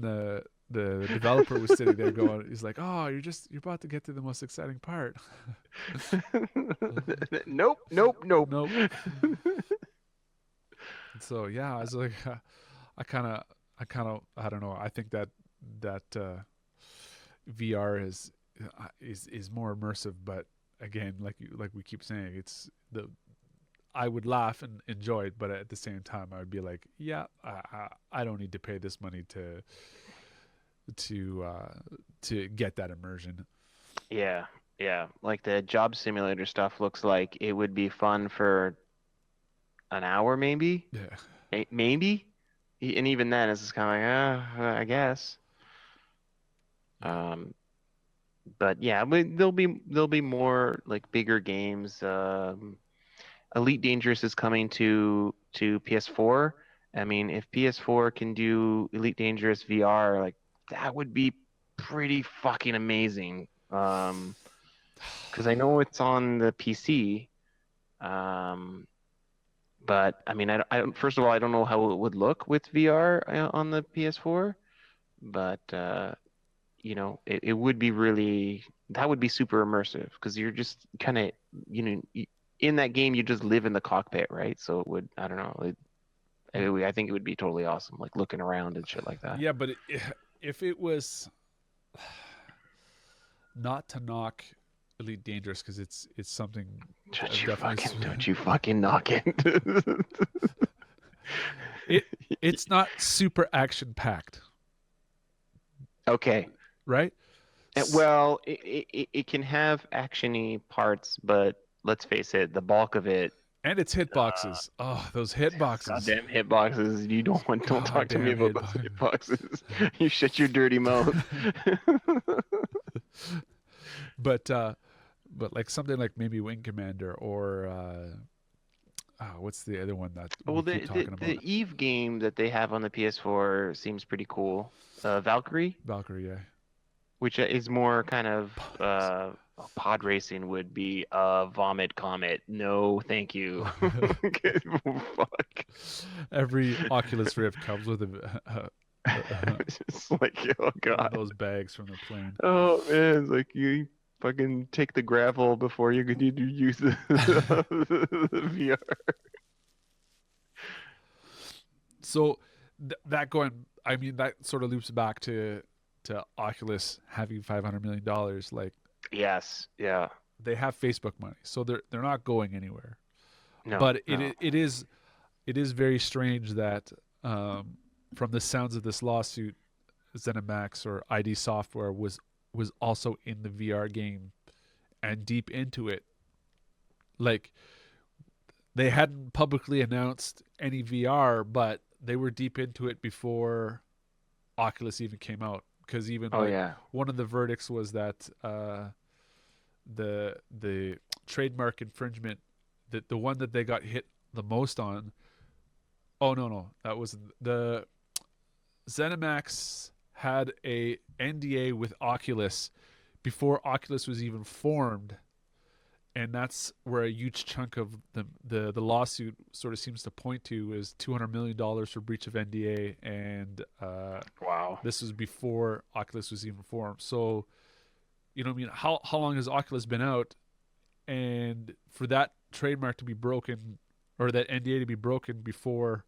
the developer was sitting there going, he's like, oh, you're about to get to the most exciting part. Nope, nope, nope. Nope. So yeah, I was like, I don't know. I think that VR is more immersive, but again, like we keep saying, I would laugh and enjoy it, but at the same time, I would be like, yeah, I don't need to pay this money to get that immersion. Yeah, yeah. Like the job simulator stuff looks like it would be fun for an hour, maybe. Yeah, Maybe. And even then, it's just kind of like, I guess. yeah. Um, but yeah, but there'll be more like bigger games. Elite Dangerous is coming to PS4. I mean, if PS4 can do Elite Dangerous VR, like that would be pretty fucking amazing. Because I know it's on the PC. Um, but I mean, first of all, I don't know how it would look with VR on the PS4. But it would be really that would be super immersive because you're just kind of in that game you just live in the cockpit, right? So it would I don't know I think it would be totally awesome, like looking around and shit like that. Yeah, but if it was, not to knock Elite Dangerous because it's something Don't you fucking knock it. it it's not super action packed, Okay. right? Well, it can have actiony parts, but let's face it, the bulk of it, And it's hitboxes. Oh, those hitboxes. goddamn hitboxes. Don't talk to me Goddamn about those hitboxes. You shut your dirty mouth. But like something like maybe Wing Commander or what's the other one that we Well, keep talking about? the Eve game that they have on the PS4 seems pretty cool. Valkyrie, Valkyrie, yeah. which is more kind of pod racing would be vomit comet. No, thank you. Fuck. Every Oculus Rift comes with It's like, oh one god. of those bags from the plane. Oh man, it's like you fucking take the gravel before you could use the VR. So that going, I mean, that sort of loops back to Oculus having $500 million. Like, Yes, yeah. they have Facebook money, so they're not going anywhere. No, But no. it is very strange that from the sounds of this lawsuit, Zenimax or ID Software was also in the VR game and deep into it. Like, they hadn't publicly announced any VR, but they were deep into it before Oculus even came out. Because even Oh yeah. one of the verdicts was that the trademark infringement, the one that they got hit the most on. Oh no, that was the Zenimax had a NDA with Oculus before Oculus was even formed, and that's where a huge chunk of the lawsuit sort of seems to point to is $200 million for breach of NDA, and Wow. this was before Oculus was even formed. So, you know what I mean? How long has Oculus been out? And for that trademark to be broken, or that NDA to be broken before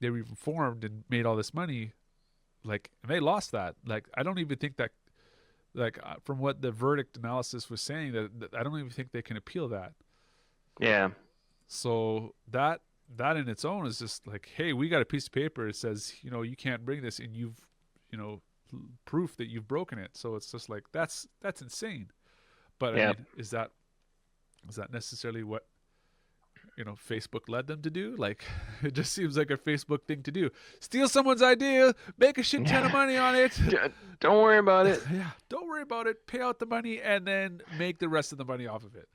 they were even formed and made all this money, like, and they lost that. Like, I don't even think that, like, from what the verdict analysis was saying, that I don't even think they can appeal that. Yeah. So that in its own is just like, hey, we got a piece of paper that says, you know, you can't bring this, and you've, you know, proof that you've broken it. So it's just like, that's insane. But I Yeah. mean, is that necessarily what, you know, Facebook led them to do? Like, it just seems like a Facebook thing to do. Steal someone's idea, make a shit ton of money on it. Don't worry about it. Yeah, don't worry about it. Pay out the money and then make the rest of the money off of it.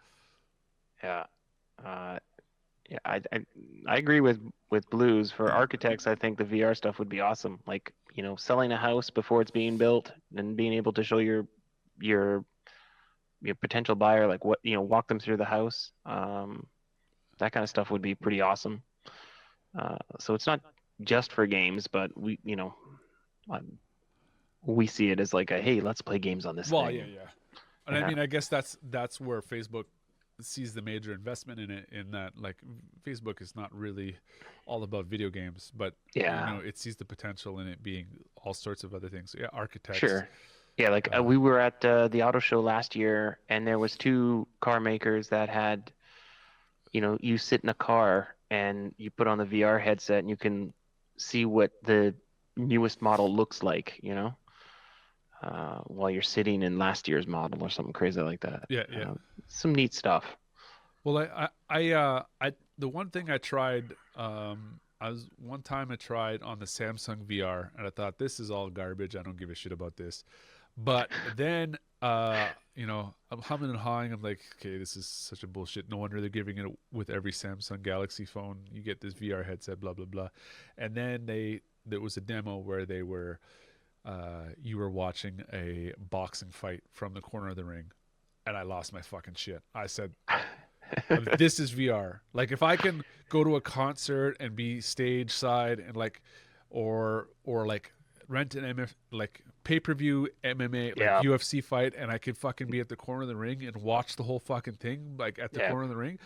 Yeah. Yeah, I agree with Blues. For architects, I think the VR stuff would be awesome. Like, you know, selling a house before it's being built and being able to show your potential buyer, like, what, you know, walk them through the house. That kind of stuff would be pretty awesome. So it's not just for games, but we see it as like a, hey, let's play games on this Well, thing. yeah. And I mean, I guess that's where Facebook sees the major investment in it, in that, like, Facebook is not really all about video games, but Yeah. you know, it sees the potential in it being all sorts of other things. So, yeah, architects. Sure. Yeah, like we were at the auto show last year, and there was two car makers that had, you know, you sit in a car and you put on the VR headset and you can see what the newest model looks like, you know, while you're sitting in last year's model or something crazy like that. Yeah. Some neat stuff. Well, I the one thing I tried, one time I tried on the Samsung VR, and I thought, this is all garbage. I don't give a shit about this. But then, you know, I'm humming and hawing. I'm like, okay, this is such a bullshit. No wonder they're giving it with every Samsung Galaxy phone. You get this VR headset, blah blah blah. And then there was a demo where they were, you were watching a boxing fight from the corner of the ring, and I lost my fucking shit. I said, this is VR. Like, if I can go to a concert and be stage side and like, or like rent an MF, like pay-per-view MMA, like UFC fight, and I could fucking be at the corner of the ring and watch the whole fucking thing, like at the corner of the ring.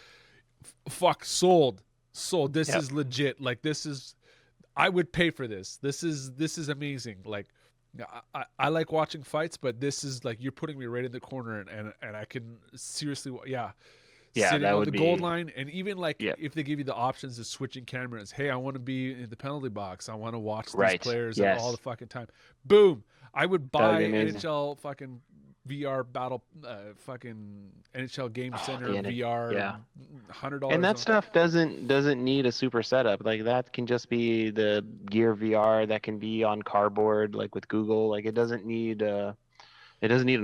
Fuck, sold. This is legit. Like, this is, I would pay for this. This is amazing. Like, Yeah, I like watching fights, but this is like you're putting me right in the corner, and I can seriously, yeah, Yeah, sitting that on the would goal be. line, and even like Yeah. if they give you the options of switching cameras, hey, I want to be in the penalty box, I want to watch these Right. players at all the Yes. fucking time. Boom! I would That would be buy amazing. NHL fucking VR battle, fucking NHL Game Oh, Center VR, yeah. And $100 that on. stuff doesn't need a super setup. Like that can just be the Gear VR that can be on cardboard, like with Google. Like it doesn't need an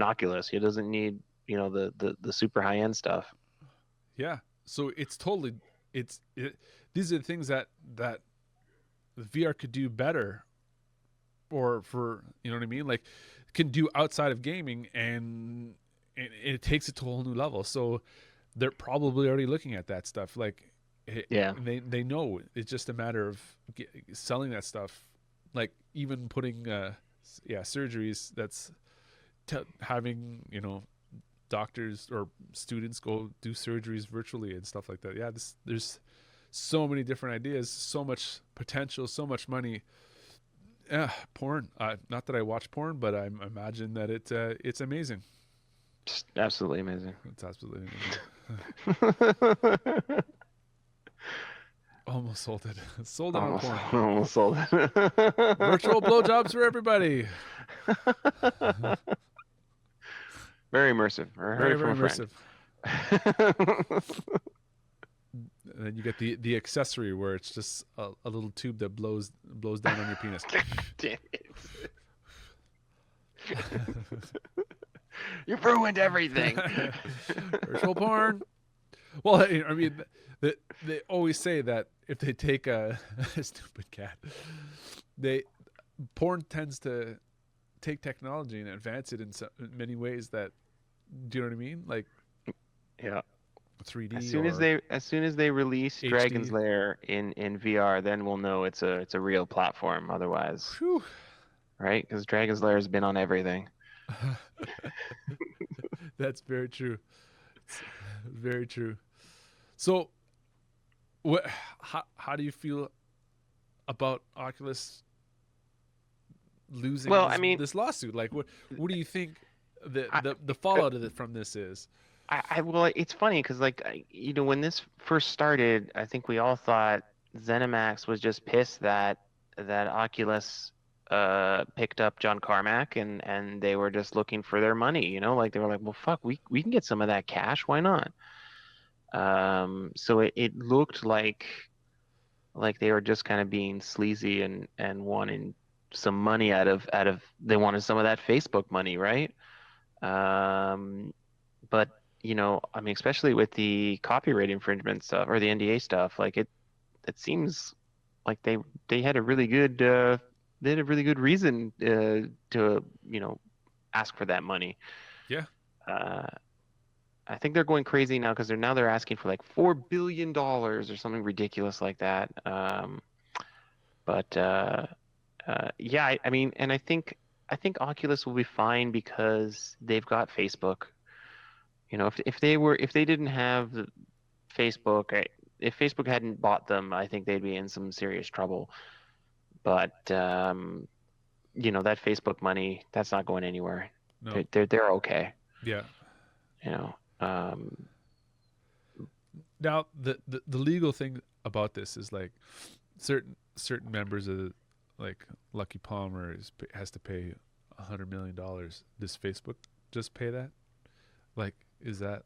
Oculus. It doesn't need, the super high end stuff. Yeah, so it's totally these are the things that the VR could do better, or for you know what I mean, like can do outside of gaming, and it takes it to a whole new level. So they're probably already looking at that stuff. Like Yeah. they know it's just a matter of selling that stuff. Like even putting surgeries that's having doctors or students go do surgeries virtually and stuff like that. Yeah, there's so many different ideas, so much potential, so much money. Yeah, porn. Not that I watch porn, but I imagine that it's amazing. Just absolutely amazing. It's absolutely amazing. Almost sold it. Sold it on Almost, porn. almost sold Virtual it. blowjobs for everybody. Very immersive. I heard Very it from very a friend. immersive. And then you get the accessory where it's just a little tube that blows down on your penis. God damn it. You've ruined everything. Virtual porn. Well, I mean, they always say that if they take a stupid cat, they porn tends to take technology and advance it in many ways that, do you know what I mean? Like Yeah. 3D or As soon as they release Dragon's HD. Lair in VR, then we'll know it's a real platform. Otherwise, Whew. right? Because Dragon's Lair has been on everything. That's very true. It's very true. So, what? How do you feel about Oculus losing Well, I this mean, this lawsuit? Like, what do you think I, the fallout of it from this is? well, it's funny because like when this first started, I think we all thought Zenimax was just pissed that Oculus picked up John Carmack and they were just looking for their money, like they were like, well, fuck, we can get some of that cash, why not? So it looked like they were just kind of being sleazy and wanting some money out of they wanted some of that Facebook money, right? Um, but I mean, especially with the copyright infringement stuff or the NDA stuff, like it seems like they had a really good reason to ask for that money. Yeah, Uh, I think they're going crazy now because they're asking for like $4 billion or something ridiculous like that. But yeah, I mean, and I think Oculus will be fine because they've got Facebook. If they didn't have Facebook, if Facebook hadn't bought them, I think they'd be in some serious trouble. But that Facebook money, that's not going anywhere. no, They're okay. yeah. You know. Now the legal thing about this is like certain members of like Lucky Palmer has to pay $100 million. Does Facebook just pay that? Like, is that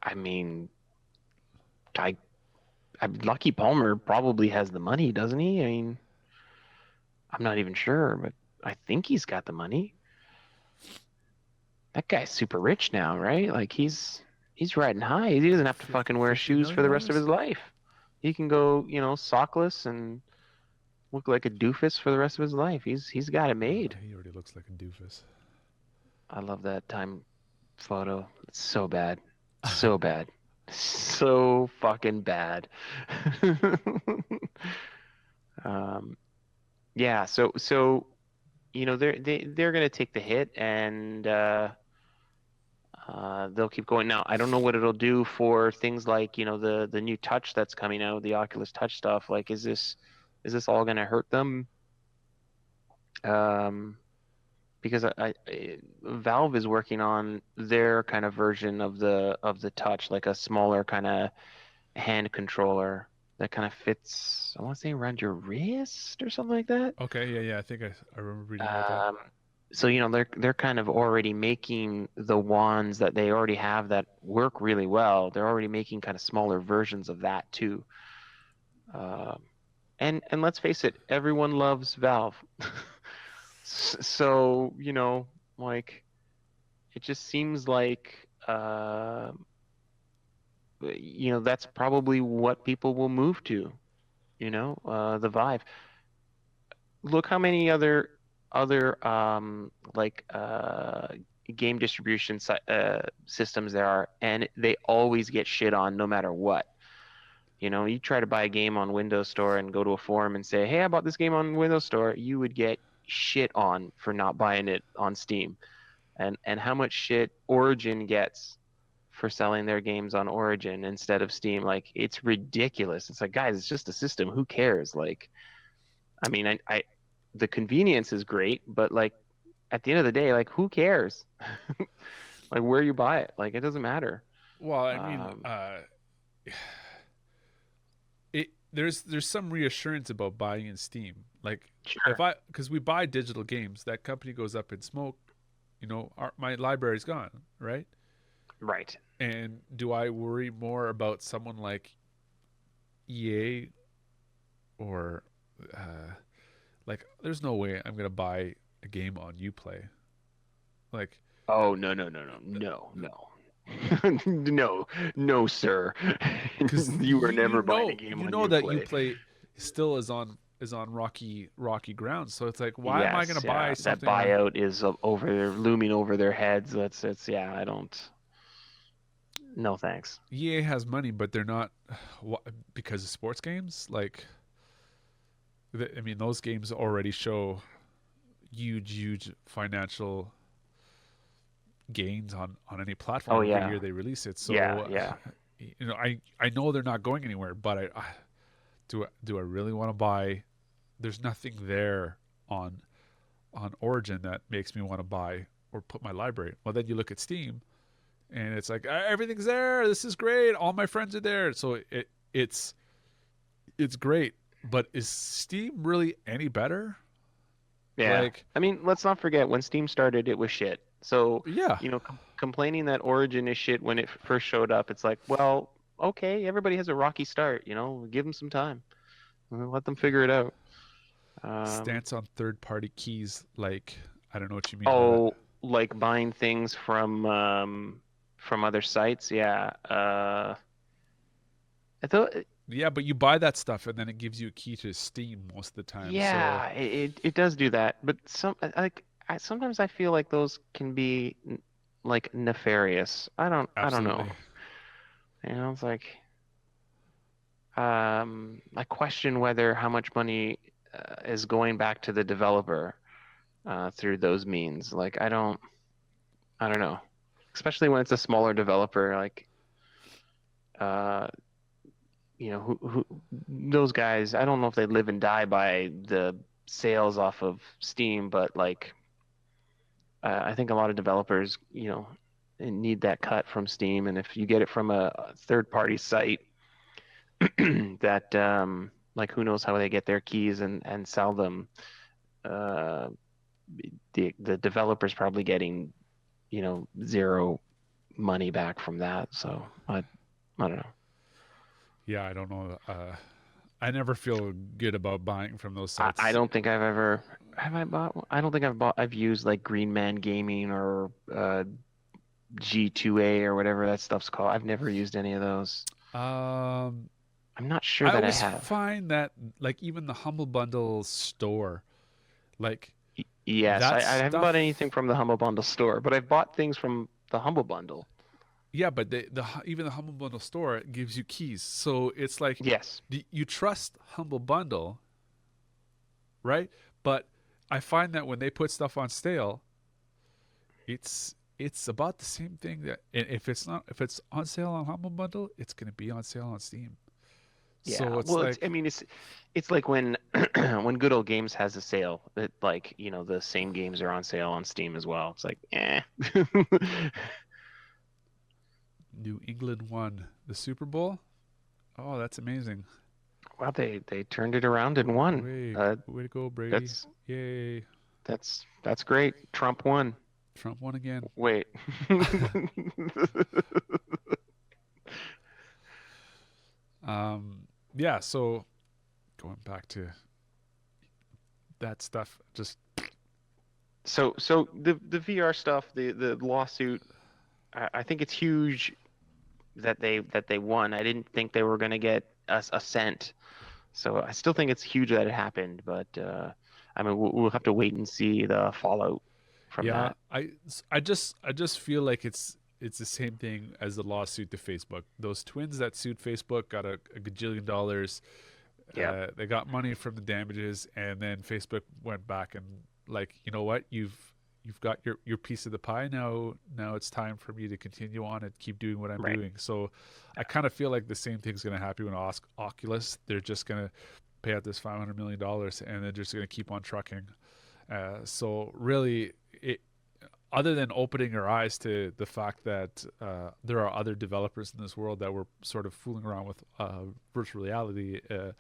I mean, I, Lucky Palmer probably has the money, doesn't he? I mean, I'm not even sure, but I think he's got the money. That guy's super rich now, right? Like he's riding high. He doesn't have to fucking wear fifty shoes for million the rest of dollars? his life. He can go, sockless and look like a doofus for the rest of his life. He's got it made. He already looks like a doofus. I love that time photo. It's so bad. So bad. So fucking bad. Um, yeah, so they're gonna take the hit and they'll keep going. Now, I don't know what it'll do for things like, the new Touch that's coming out, the Oculus Touch stuff. Like, is this all gonna hurt them? Um, because Valve is working on their kind of version of the touch, like a smaller kind of hand controller that kind of fits, I want to say around your wrist or something like that. Okay, yeah, yeah. I think I remember reading about that. Um, so they're kind of already making the wands that they already have that work really well. They're already making kind of smaller versions of that too. Um, and let's face it, everyone loves Valve. So, like it just seems like that's probably what people will move to, the Vive. Look how many other like game distribution systems there are, and they always get shit on no matter what. You try to buy a game on Windows Store and go to a forum and say, "Hey, I bought this game on Windows Store," you would get shit on for not buying it on Steam. And how much shit Origin gets for selling their games on Origin instead of Steam. Like, it's ridiculous. It's like, guys, it's just a system. Who cares? Like, I mean, the convenience is great, but like at the end of the day, like, who cares? Like, where you buy it, like, it doesn't matter. Well, I mean, Um, there's some reassurance about buying in Steam. Like if sure. because we buy digital games, that company goes up in smoke. My library's gone, right? Right. And do I worry more about someone like EA or like? There's no way I'm gonna buy a game on UPlay. Like, Oh, no, no, no, no, no, no. No, no, sir. because You were never buying a game you on know that Uplay. UPlay still is on rocky ground. So it's like, why am I gonna Yes, buy yeah. That something on? buyout is looming over their heads. It's yeah, I don't. No, thanks. EA has money, but they're not because of sports games. Like, I mean, those games already show huge financial gains on any platform Oh every yeah. year they release it. Yeah, So, yeah. I know they're not going anywhere, but do I really want to buy? There's nothing there on Origin that makes me want to buy or put my library. Well, then you look at Steam, and it's like, everything's there. This is great. All my friends are there. So it's great. But is Steam really any better? Yeah. Like, I mean, let's not forget when Steam started, it was shit. So, yeah, complaining that Origin is shit when it first showed up, it's like, well, okay, everybody has a rocky start, give them some time. Let them figure it out. Um, stance on third party keys. Like, I don't know what you mean by that. oh, like buying things from other sites, yeah. I thought, Yeah, but you buy that stuff and then it gives you a key to Steam most of the time. So, yeah, it does do that, but sometimes I feel like those can be like nefarious. I don't know. absolutely. It's like I question whether how much money is going back to the developer through those means. Like I don't know. Especially when it's a smaller developer, like uh who those guys, I don't know if they live and die by the sales off of Steam, but like I think a lot of developers, need that cut from Steam, and if you get it from a third party site that like who knows how they get their keys and sell them, uh the developer's probably getting, zero money back from that. So I don't know. Yeah, I don't know. I never feel good about buying from those I sites. don't think I've ever have I bought one? I don't think I've used like Green Man Gaming or G2A or whatever that stuff's called. I've never used any of those. Um, I'm not sure I that I always have. find that, like, even the Humble Bundle store, like Yes, that I haven't bought anything stuff. from the Humble Bundle store, but I've bought things from the Humble Bundle. Yeah, but even the Humble Bundle store gives you keys, so it's like, Yes. you trust Humble Bundle, right? But I find that when they put stuff on sale, it's about the same thing that, and if it's on sale on Humble Bundle, it's going to be on sale on Steam. So Yeah. it's Well, it's like, I mean it's like when when Good Old Games has a sale that like, the same games are on sale on Steam as well. It's like, eh. New England won the Super Bowl. Oh, that's amazing. Well, they turned it around and won. Way to go, Brady. That's Yay. that's great. Trump won. Trump won again. Wait. Um, yeah, so going back to that stuff, just So the VR stuff, the lawsuit, I think it's huge that they won. I didn't think they were going to get a cent. So I still think it's huge that it happened, but I mean we'll have to wait and see the fallout from yeah, that. I just feel like it's the same thing as the lawsuit to Facebook. Those twins that sued Facebook got a gajillion dollars. Yeah, They got money from the damages, and then Facebook went back and like, you know what, you've got your piece of the pie now. Now it's time for me to continue on and keep doing what I'm right. doing. So I kind of feel like the same thing's going to happen with Oculus. They're just going to pay out this $500 million, and they're just going to keep on trucking. So really, it, other than opening our eyes to the fact that there are other developers in this world that were sort of fooling around with virtual reality, uh,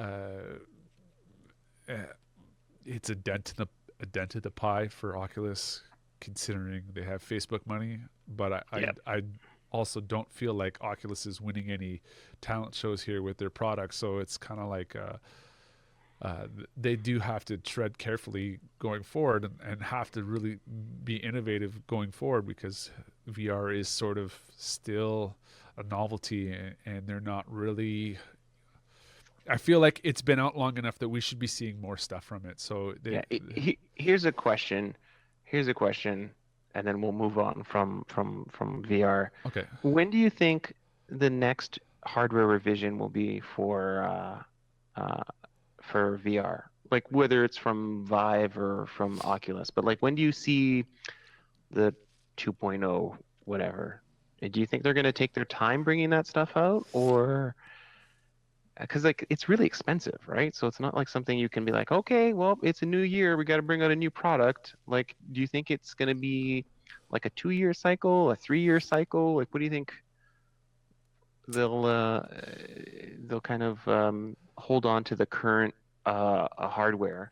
uh, it's a dent in the pie for Oculus, considering they have Facebook money. But Yeah, I also don't feel like Oculus is winning any talent shows here with their products. So it's kind of like they do have to tread carefully going forward, and have to really be innovative going forward, because VR is sort of still a novelty, and they're not really. I feel like it's been out long enough that we should be seeing more stuff from it. So yeah. Here's a question. Here's a question, and then we'll move on from VR. okay. When do you think the next hardware revision will be for VR? Like whether it's from Vive or from Oculus, but like when do you see the 2.0 whatever? Do you think they're going to take their time bringing that stuff out, or because like it's really expensive, right? So it's not like something you can be like, okay, well, it's a new year, we got to bring out a new product. Like, do you think it's going to be like a 2-year cycle, a 3-year cycle? Like, what do you think they'll uh, they'll kind of hold on to the current hardware?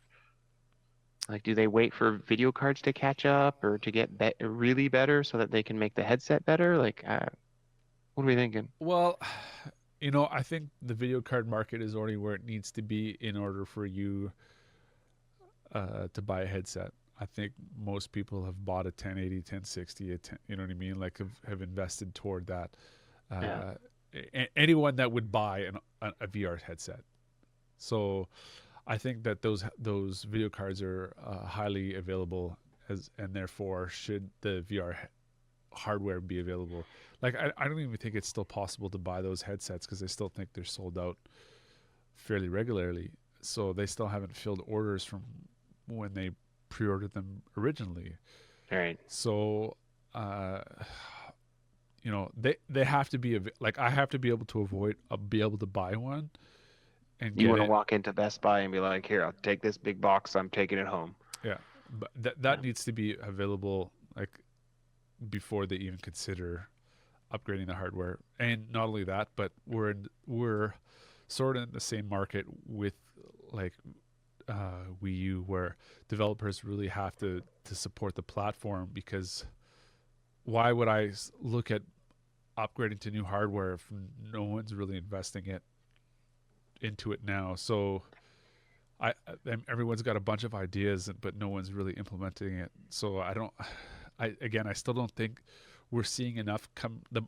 Like, do they wait for video cards to catch up or to get really better so that they can make the headset better? Like, what are we thinking? Well, I think the video card market is already where it needs to be in order for you to buy a headset. I think most people have bought a 1080, 1060, you know what I mean? Like have invested toward that. Yeah, Uh, Anyone that would buy a VR headset. So I think that those video cards are highly available, and therefore should the VR hardware be available. Like I don't even think it's still possible to buy those headsets, because I still think they're sold out fairly regularly. So they still haven't filled orders from when they pre-ordered them originally. all right. So uh, they have to be like, I have to be able to be able to buy one and You get want to it. walk into Best Buy and be like, here, I'll take this big box, I'm taking it home. Yeah, but Yeah. that needs to be available like before they even consider upgrading the hardware. And not only that, but we're sort of in the same market with like Wii U, where developers really have to support the platform, because why would I look at upgrading to new hardware if no one's really investing it into it now? So everyone's got a bunch of ideas, but no one's really implementing it. So I still don't think we're seeing enough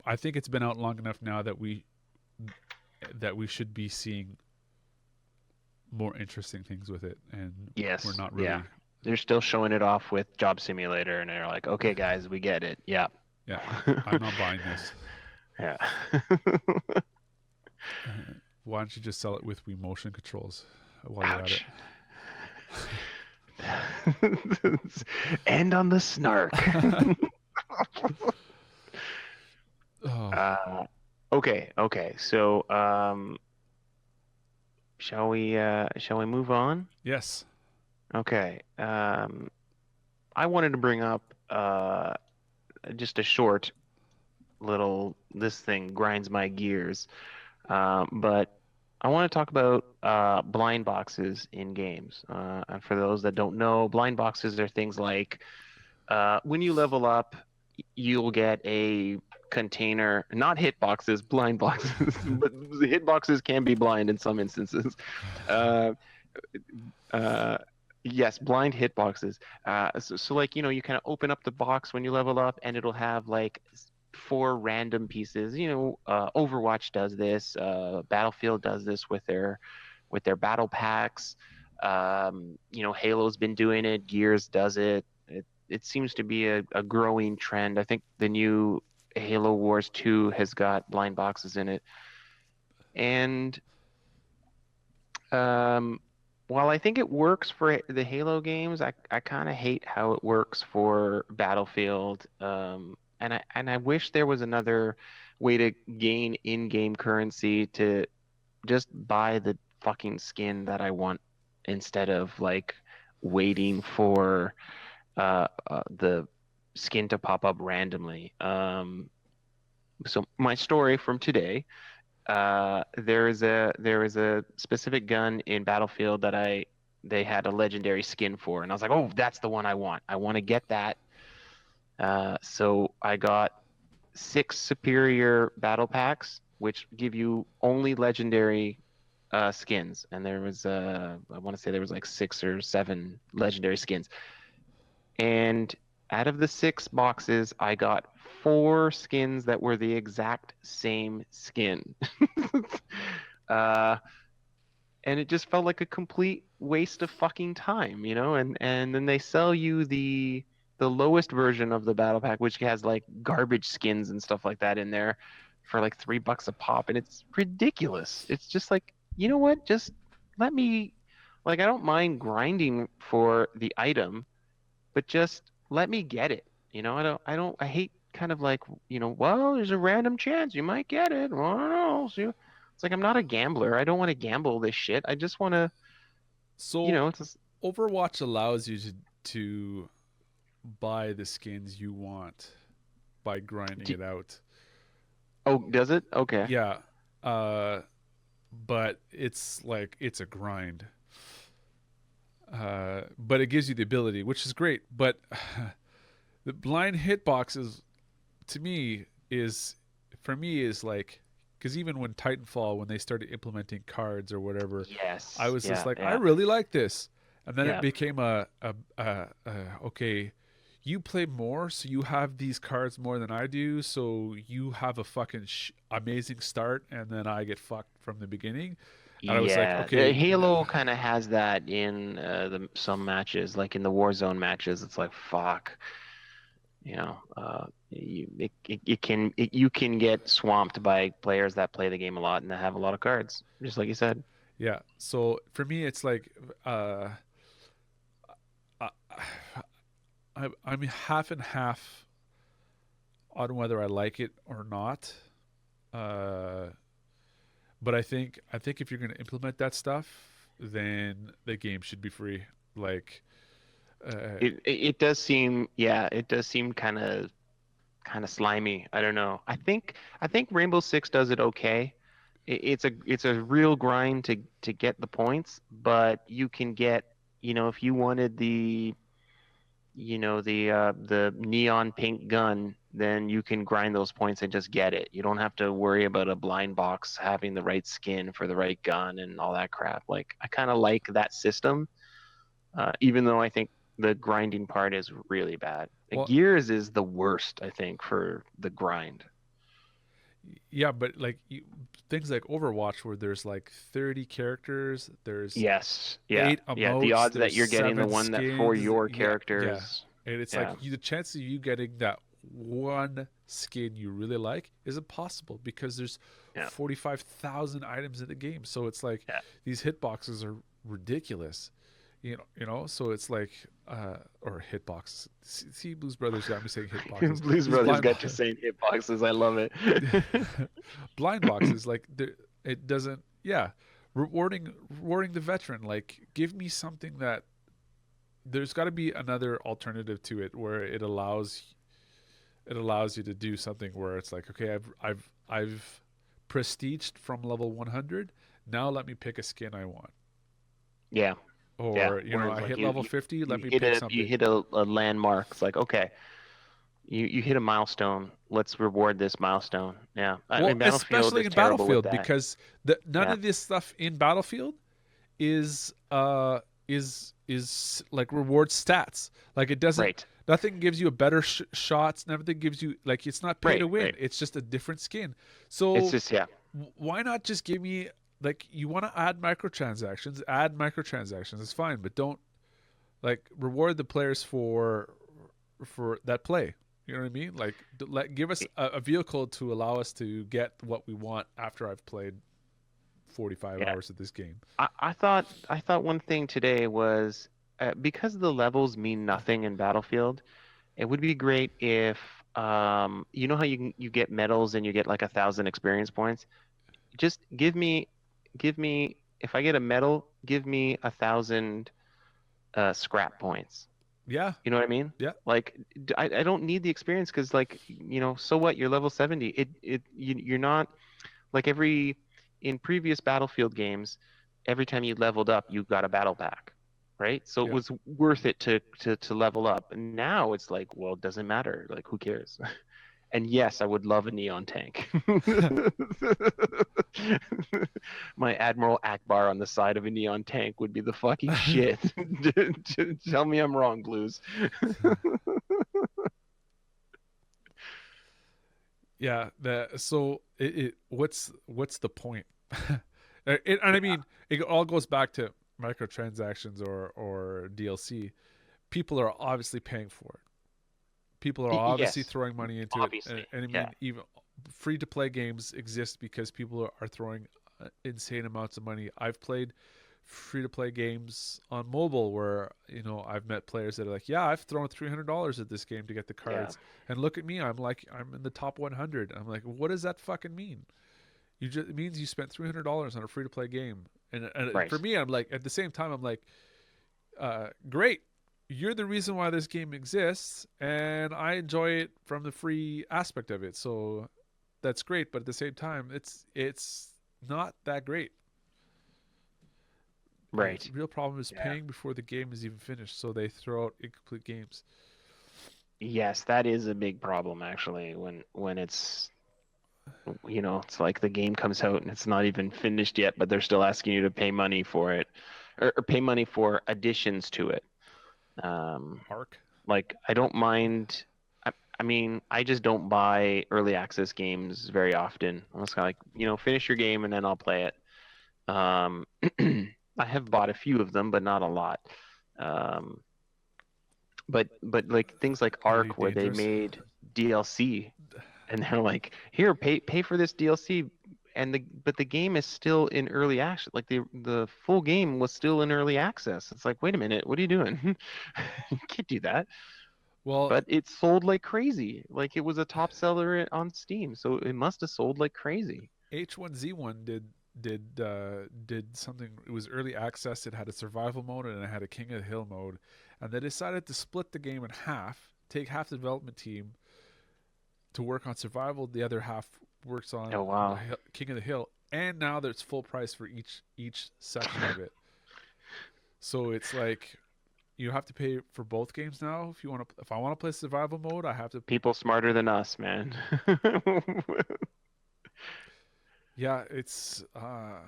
I think it's been out long enough now that we should be seeing more interesting things with it, and we're Yes. not Yeah. really. They're still showing it off with Job Simulator, and they're like, okay, guys, we get it. Yeah. Yeah, I'm not buying this. Yeah. Why don't you just sell it with Wii motion controls while you're at it? Ouch. End on the snark. Oh, Okay. Okay. So, shall we move on? Yes. Okay. I wanted to bring up just a short little this thing grinds my gears. But I want to talk about blind boxes in games. And for those that don't know, blind boxes are things like when you level up, you'll get a container, not hit boxes, blind boxes, but the hit boxes can be blind in some instances. Uh, uh, yes, blind hit boxes. So like, you kind of open up the box when you level up, and it'll have like four random pieces. Overwatch does this. Battlefield does this with their battle packs. Halo's been doing it. Gears does it. It seems to be a growing trend. I think the new Halo Wars 2 has got blind boxes in it. And um, while I think it works for the Halo games, I kind of hate how it works for Battlefield. And I wish there was another way to gain in-game currency to just buy the fucking skin that I want instead of like waiting for the skin to pop up randomly. So my story from today, there is a specific gun in Battlefield that they had a legendary skin for, and I was like, oh, that's the one I want. I want to get that. So I got six superior battle packs, which give you only legendary skins, and I want to say there was like six or seven legendary skins. And out of the six boxes, I got four skins that were the exact same skin. uh, and it just felt like a complete waste of fucking time, And then they sell you the lowest version of the battle pack, which has like garbage skins and stuff like that in there for like $3 a pop, and it's ridiculous. It's just like, you know what? Just let me, like, I don't mind grinding for the item, but just let me get it. I hate kind of like, well, there's a random chance you might get it. Well, I don't know. So it's like, I'm not a gambler. I don't want to gamble this shit. I just want to, So it's just, Overwatch allows you to buy the skins you want by grinding do, it out. oh, does it? Okay. Yeah. Uh but it's a grind. But it gives you the ability, which is great. But the blind hitboxes to me is for me is like because even when Titanfall when they started implementing cards or whatever, I Yes. was just Yeah. like I Yeah. really like this, and then it Yeah. became okay. You play more, so you have these cards more than I do, so you have a fucking amazing start, and then I get fucked from the beginning. And I was like, Yeah. The okay, Halo kind of has that in some matches, like in the Warzone matches. It's like, fuck. You can get swamped by players that play the game a lot and that have a lot of cards, just like you said. yeah. So for me, it's like I, I'm half and half on whether I like it or not. Uh, but I think if you're going to implement that stuff, then the game should be free. Like, uh, It does seem, yeah, it does seem kind of slimy. I don't know. I think Rainbow Six does it okay. It's a real grind to get the points, but you can get, if you wanted the neon pink gun, then you can grind those points and just get it. You don't have to worry about a blind box having the right skin for the right gun and all that crap. Like, I kind of like that system, even though I think the grinding part is really bad. The well, Gears is the worst, I think, for the grind. yeah, but like things like Overwatch, where there's like 30 characters, there's Yes, yeah, eight yeah. The emotes, odds that there's you're getting the seven one that for skins. your Yeah, yeah. characters, And it's like yeah, the chance of you getting that one skin you really like is impossible because there's yeah, 45,000 items in the game. So it's like yeah. these hitboxes are ridiculous. So it's like or hitbox. See, Blues Brothers got me saying hitboxes. Blues These Brothers blind got you saying hitboxes. I love it. blind boxes like it doesn't. Yeah, rewarding the veteran. Like, give me something that there's got to be another alternative to it where it allows you to do something where it's like, okay, I've prestiged from level 100. Now let me pick a skin I want. Yeah. Yeah. Or, Whereas I like hit level 50, let you me hit pick you something. hit a landmark. It's like, okay, you hit a milestone. Let's reward this milestone. Yeah. I Well, mean, Battlefield especially is in terrible with Battlefield, that. because none Yeah. of this stuff in Battlefield is like reward stats. Like, it doesn't. Right. Nothing gives you a better shots. Nothing gives you, like, it's not pay to Right. win. Right. It's just a different skin. It's So just, yeah. why not just give me, like, you want to add microtransactions? Add microtransactions. It's fine, but don't, like, reward the players for that play. You know what I mean? Like, give us a vehicle to allow us to get what we want after I've played 45 Yeah. hours of this game. I thought one thing today was because the levels mean nothing in Battlefield, it would be great if you know how you get medals and you get like 1,000 experience points. Just give me if I get a medal, give me 1,000 scrap points. Yeah, You know what I mean? yeah, Like I don't need the experience because like so what? You're level 70. You're not like in previous Battlefield games, every time you leveled up, you got a battle pack, right? So it yeah. was worth it to level up. And now it's like, well, it doesn't matter. Like, who cares? And yes, I would love a neon tank. My Admiral Akbar on the side of a neon tank would be the fucking shit. Tell me I'm wrong, Blues. Yeah, so what's the point? And I mean, it all goes back to microtransactions or DLC. People are obviously paying for it. People are obviously Yes, throwing money into it, and, obviously. and I Yeah. mean, even free to play games exist because people are throwing insane amounts of money. I've played free to play games on mobile where I've met players that are like, yeah, I've thrown $300 at this game to get the Yeah. cards, and look at me, I'm in the top 100. I'm like, what does that fucking mean? It means you spent $300 on a free to play game, and for Right. me, I'm like, at the same time, I'm like, great. You're the reason why this game exists, and I enjoy it from the free aspect of it. So that's great, but at the same time, it's not that great. The Right. real problem is Yeah. paying before the game is even finished, so they throw out incomplete games. Yes, that is a big problem actually when it's like the game comes out and it's not even finished yet, but they're still asking you to pay money for it or pay money for additions to it. Um, Arc. like I don't mind. I mean, I just don't buy early access games very often. I'm just kind of like, finish your game and then I'll play it. Um, I have bought a few of them, but not a lot. Um, but like things like Elite Ark where they Dangerous. made DLC and they're like, here, pay for this DLC, and the game is still in early access. Like the full game was still in early access. It's like, wait a minute, what are you doing? You can't do that. Well, But it sold like crazy. Like it was a top seller on Steam, so it must have sold like crazy. H1Z1 did something. It was early access. It had a survival mode and it had a King of the Hill mode, and they decided to split the game in half. Take half the development team to work on survival. The other half works on Oh the wow. King of the Hill, and now there's full price for each section of it. So it's like you have to pay for both games now. If I want to play survival mode, I have to. People smarter than us, man. Yeah, it's I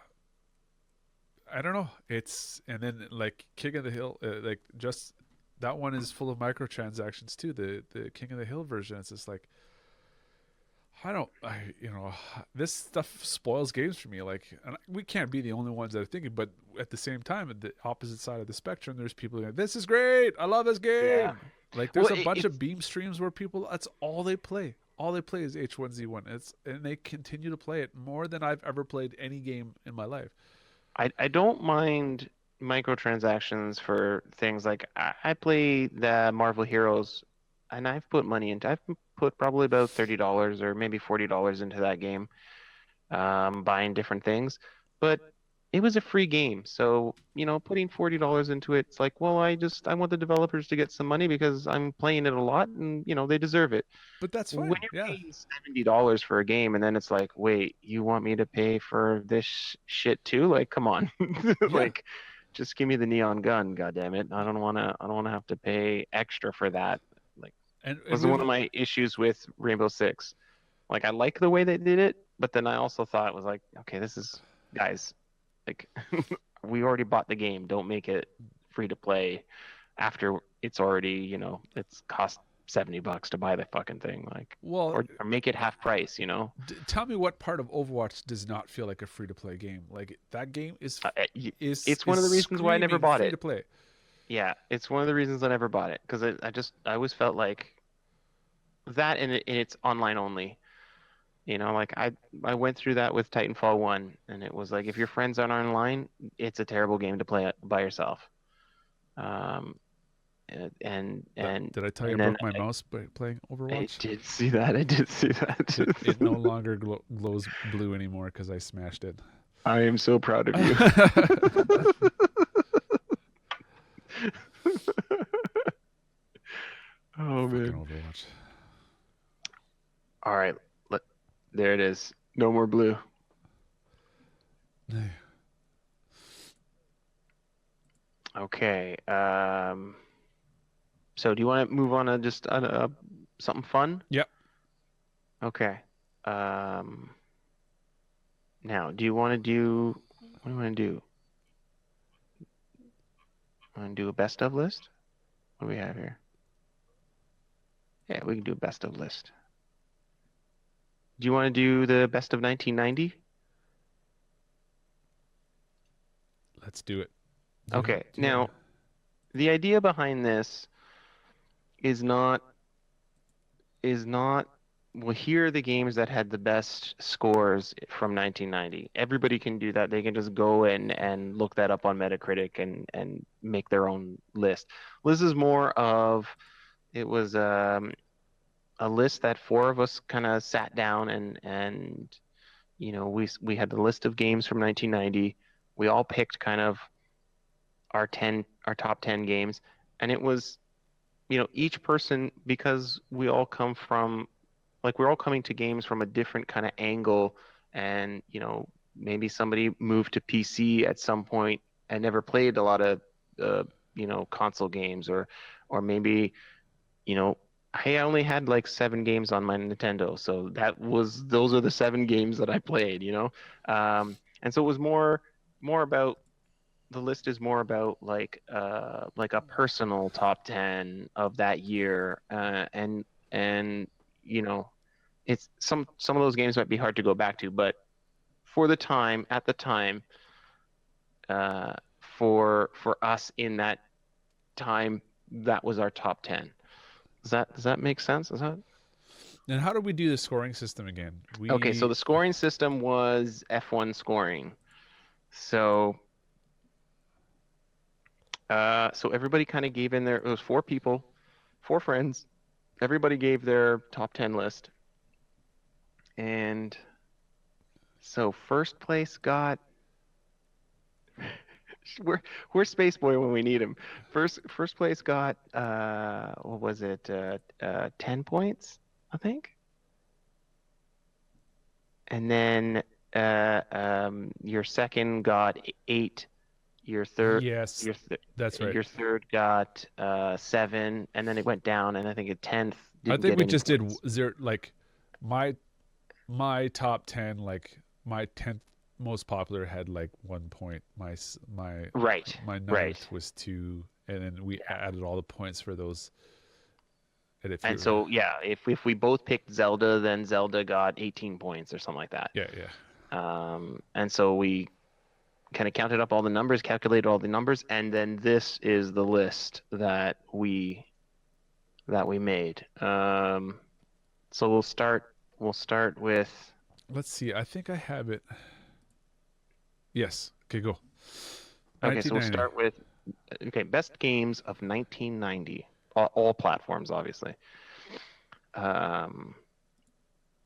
don't know. It's and then like King of the Hill, like just that one is full of microtransactions too. The King of the Hill version, it's just like this stuff spoils games for me. Like, and we can't be the only ones that are thinking, but at the same time, at the opposite side of the spectrum, there's people like, "This is great. I love this Yeah. game." Like, Well, there's a bunch it's of beam streams where people that's all they play. All they play is H1Z1. And they continue to play it more than I've ever played any game in my life. I don't mind microtransactions for things like I play the Marvel Heroes and I've put probably about $30 or maybe $40 into that game, buying different things. But it was a free game. So, putting $40 into it, it's like, well, I want the developers to get some money because I'm playing it a lot and, they deserve it. But that's When fine. you're Yeah. paying $70 for a game and then it's like, wait, you want me to pay for this shit too? Like, come on. Yeah. Like, just give me the neon gun, God damn it. I don't wanna have to pay extra for that. Like, And was one we've of my issues with Rainbow Six. Like, I like the way they did it, but then I also thought it was like, okay, this is guys, like we already bought the game. Don't make it free to play after it's already, it's cost $70 to buy the fucking thing. Like, well, or make it half price. tell me what part of Overwatch does not feel like a free to play game. Like that game Uh, is it's one is of the reasons why I never screaming bought free it. to play. Yeah, it's one of the reasons I never bought it because I always felt like that and it's online only. Like I went through that with Titanfall 1 and it was like if your friends aren't online, it's a terrible game to play by yourself. Um, and and Did I tell you I and then broke my mouse by playing I Overwatch? did see that. I did see It no that. longer glows blue anymore because I smashed it. I am so proud of you. Oh Fucking man. Overwatch. All right. Let, there it is. No more blue. Okay. So do you want to move on to just something fun? Yep. Okay. Um, Now, do you want to do what do you want to do? Want to do a best of list? What do we have here? Yeah, we can do a best of list. Do you want to do the best of 1990? Let's do it. Okay. Do you, Now, the idea behind this is not well, here are the games that had the best scores from 1990. Everybody can do that. They can just go and look that up on Metacritic and make their own list. This is more of it was a list that four of us kind of sat down and we had the list of games from 1990. We all picked kind of our top 10 games, and it was each person because we all come from like we're all coming to games from a different kind of angle, and maybe somebody moved to PC at some point and never played a lot of console games, or maybe you know, I only had like 7 games on my Nintendo, so those are the 7 games that I played. And so it was more about the list is more about like a personal top 10 of that year, and you know, it's some of those games might be hard to go back to, but at the time, for us in that time, that was our top 10. Does that make sense? Is that and how do we do the scoring system again? okay? So We the scoring system was F1 scoring. So so everybody kind of gave in it was 4 people, 4 friends. Everybody gave their top 10 list. And so first place got we're Space Boy when we need him. First place got what was it? 10 points, I think. And then your second got 8. Your third yes, your th that's right. your third got 7, and then it went down, and I think a 10th I didn't think get we any just did points. zero. Like my my top 10, like my 10th most popular had like 1 point. Right, My right. ninth was 2, and then we Yeah. added all the points for those. And if And you're so yeah, if we both picked Zelda, then Zelda got 18 points or something like that. yeah, yeah. And so we kind of counted up all the numbers, calculated all the numbers, and then this is the list that we made. So we'll start with Let's see. I think I have it. Yes. Okay, go. okay, so we'll 1990. start with okay, best games of 1990. All platforms, obviously. Um,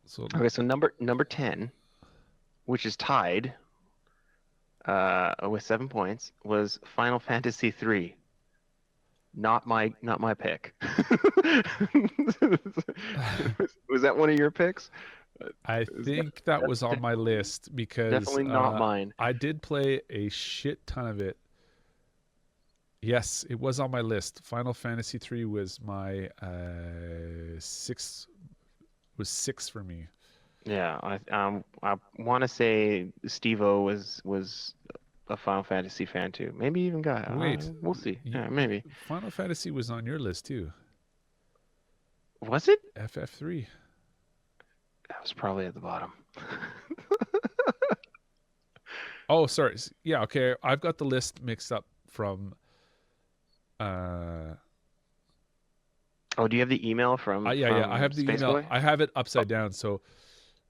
So okay, so number 10, which is tied, with 7 points was Final Fantasy 3. Not my pick. Was that one of your picks? I It was think that was on my definitely list because definitely not mine. I did play a shit ton of it. Yes, it was on my list. Final Fantasy 3 was my six was six for me. Yeah, I want to say Steve-O was a Final Fantasy fan too. Maybe even Guy. Wait, We'll see. y- Yeah, maybe. Final Fantasy was on your list too. Was it? FF3. That was probably at the bottom. Oh, sorry. Yeah, okay. I've got the list mixed up from uh Oh, do you have the email yeah. I from have the email. Spaceboy? I have it Oh, upside down. So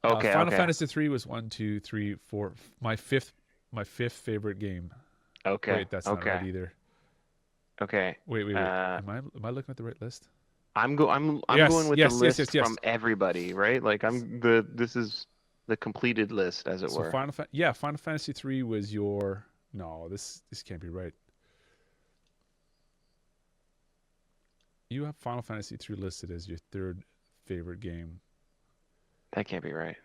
okay, Final okay, Fantasy 3 was one, two, three, four. My fifth favorite game. okay, Wait, that's not right okay, either. okay. Wait. Uh, Am I looking at the right list? I'm going Yes, with the yes, yes, list yes, yes. from everybody, right? Like this is the completed list, as it So were. Final Fantasy 3 was your. No, this can't be right. You have Final Fantasy 3 listed as your third favorite game. That can't be right.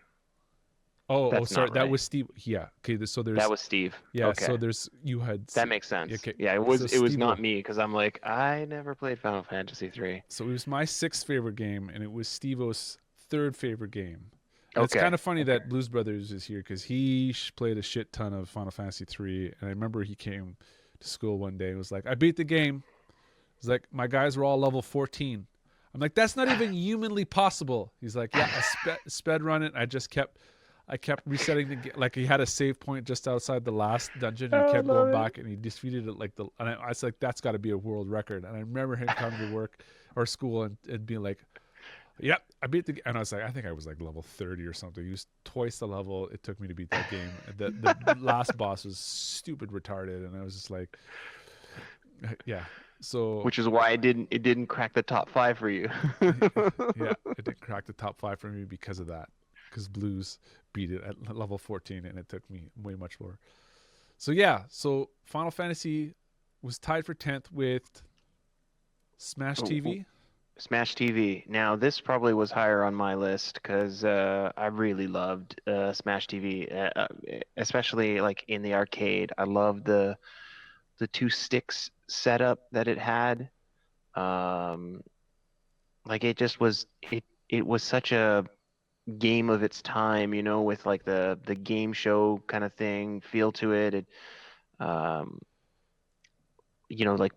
Oh, That's sorry. not That right. was Steve. Yeah. Okay. So That there's was Steve. yeah. Okay. So there's you had That makes sense. okay. Yeah, So it was Steve. not me because I'm like I never played Final Fantasy 3. So it was my sixth favorite game, and it was Steve-O's third favorite game. And it's kind Okay. of funny Okay. that Blues Brothers is here because he played a shit ton of Final Fantasy 3, and I remember he came to school one day and was like, "I beat the game." He's like, "My guys were all level 14." I'm like, "That's not even humanly possible." He's like, "Yeah, sped run it. I kept resetting the game. Like he had a save point just outside the last dungeon. And he I kept love going it. back and he defeated it like I was like, that's got to be a world record. And I remember him coming to work or school and being like, "Yep, I beat the." And I was like, I think I was like level 30 or something. He was twice the level it took me to beat that game. The last boss was stupid retarded, and I was just like, yeah. So Which is why it didn't crack the top five for you. yeah, it didn't crack the top five for me because of that. Because Blues beat it at level 14, and it took me way much more. So yeah, so Final Fantasy was tied for 10th with Smash TV. Smash TV. Now, this probably was higher on my list because I really loved Smash TV, especially like in the arcade. I loved the two sticks setup that it had. Um, like it was such a game of its time, with like the game show kind of thing feel to it. Um, like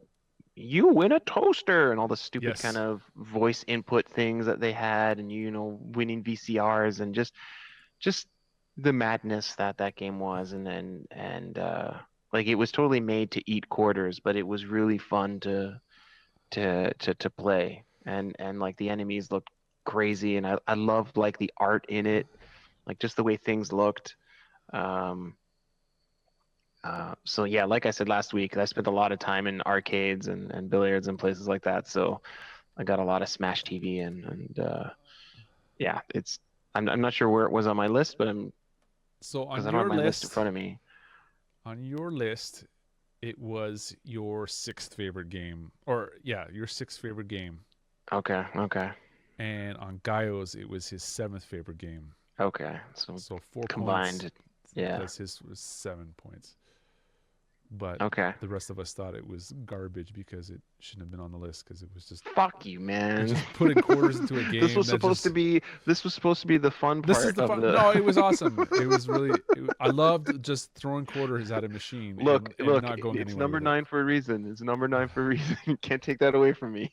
you win a toaster and all the stupid kind Yes. of voice input things that they had, and winning VCRs and just the madness that that game was, and like it was totally made to eat quarters, but it was really fun to play, and like the enemies looked crazy, and I loved like the art in it, like just the way things looked. Um, so yeah, like I said last week, I spent a lot of time in arcades and billiards and places like that. So I got a lot of Smash TV and yeah, I'm not sure where it was on my list, but I'm So because I don't have my list in front of me. on your list, it was your sixth favorite game, or yeah, your sixth favorite game. Okay, okay, And on Gaio's, it was his seventh favorite game. okay. So So 4 points combined, yeah. because his was 7 points. But Okay. the rest of us thought it was garbage because it shouldn't have been on the list because it was just Fuck you, you're man. just putting quarters into a This game was that supposed to just be this was supposed to be the fun this is part the of fun. the No, it was awesome. It was really. I loved just throwing quarters at a machine Look, and look, not going it's anywhere number with it. 9 for a reason. It's number 9 for a reason. You can't take that away from me.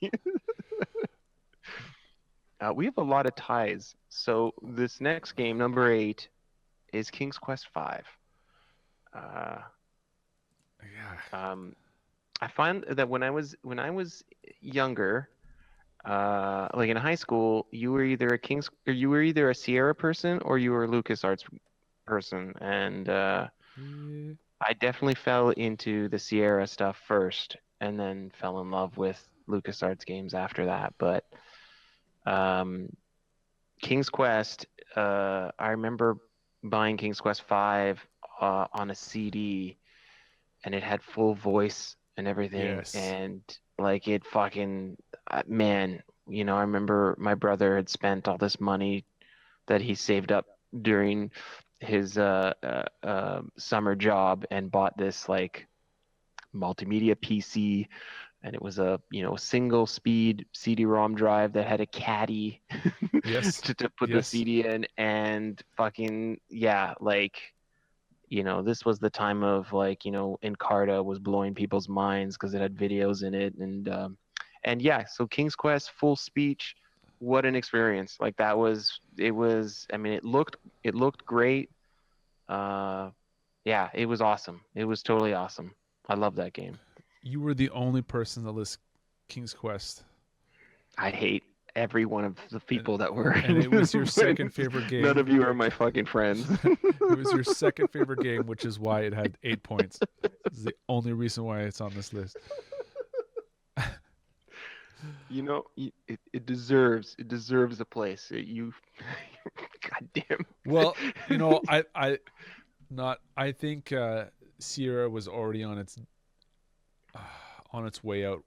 We have a lot of ties. So this next game, number 8, is King's Quest 5. Uh, Yeah. I find that when I was younger, like in high school, you were either a Sierra person or you were a LucasArts person, and Yeah. I definitely fell into the Sierra stuff first, and then fell in love with LucasArts games after that. But um, King's Quest, I remember buying King's Quest 5 on a CD, and it had full voice and everything, Yes. and like it fucking man, I remember my brother had spent all this money that he saved up during his summer job and bought this like multimedia PC, and it was a single speed CD-ROM drive that had a caddy Yes. to put the Yes. CD in, and fucking yeah, like this was the time of like Encarta was blowing people's minds because it had videos in it, and yeah, so King's Quest full speech, what an experience. Like it was, I mean, it looked great. uh yeah, it was awesome. It was totally awesome. I love that game. You were the only person that lists King's Quest, I hate every one of the and people that were and it was your but second favorite none game. of you are my fucking friends. It was your second favorite game, which is why it had 8 points. This is the only reason why it's on this list. It deserves a place. God damn. Well, I think Sierra was already uh, on its way out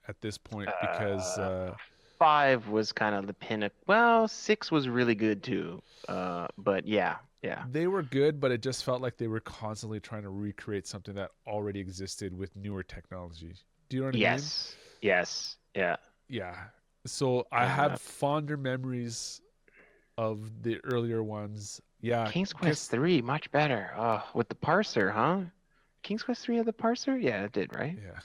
at this point because Uh, 5 was kind of the pinnacle. Well, 6 was really good too. But yeah, yeah. they were good, but it just felt like they were constantly trying to recreate something that already existed with newer technology. Do you know what I mean? Yes. Yes. Yeah. Yeah. So I Uh, have fonder memories of the earlier ones. Yeah, King's Quest because 3, much better. Oh, with the parser, huh? King's Quest 3 had the parser? Yeah, it did, right? yeah,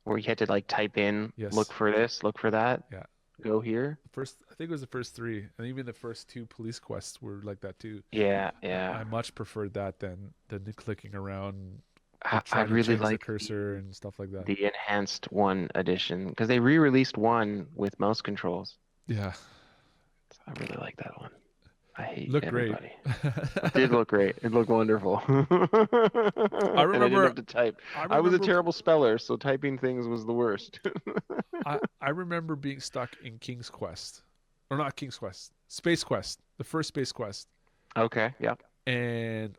Where you had to like type in, look yes, for this, look for that, yeah. go here. First, I think it was the first three, and even the first two police quests were like that too. Yeah, I yeah. much preferred that than the clicking around I, or I trying to really change the like cursor and stuff like that. the enhanced one edition because they re-released one with mouse controls. Yeah, So I really like that one. I hate look great. everybody. It did look great. It looked wonderful. I And I didn't remember. have to type. I I was a remember. terrible speller, so typing things was the worst. I remember being stuck in King's Quest, or not King's Quest, Space Quest, the first Space Quest, Okay, yep. and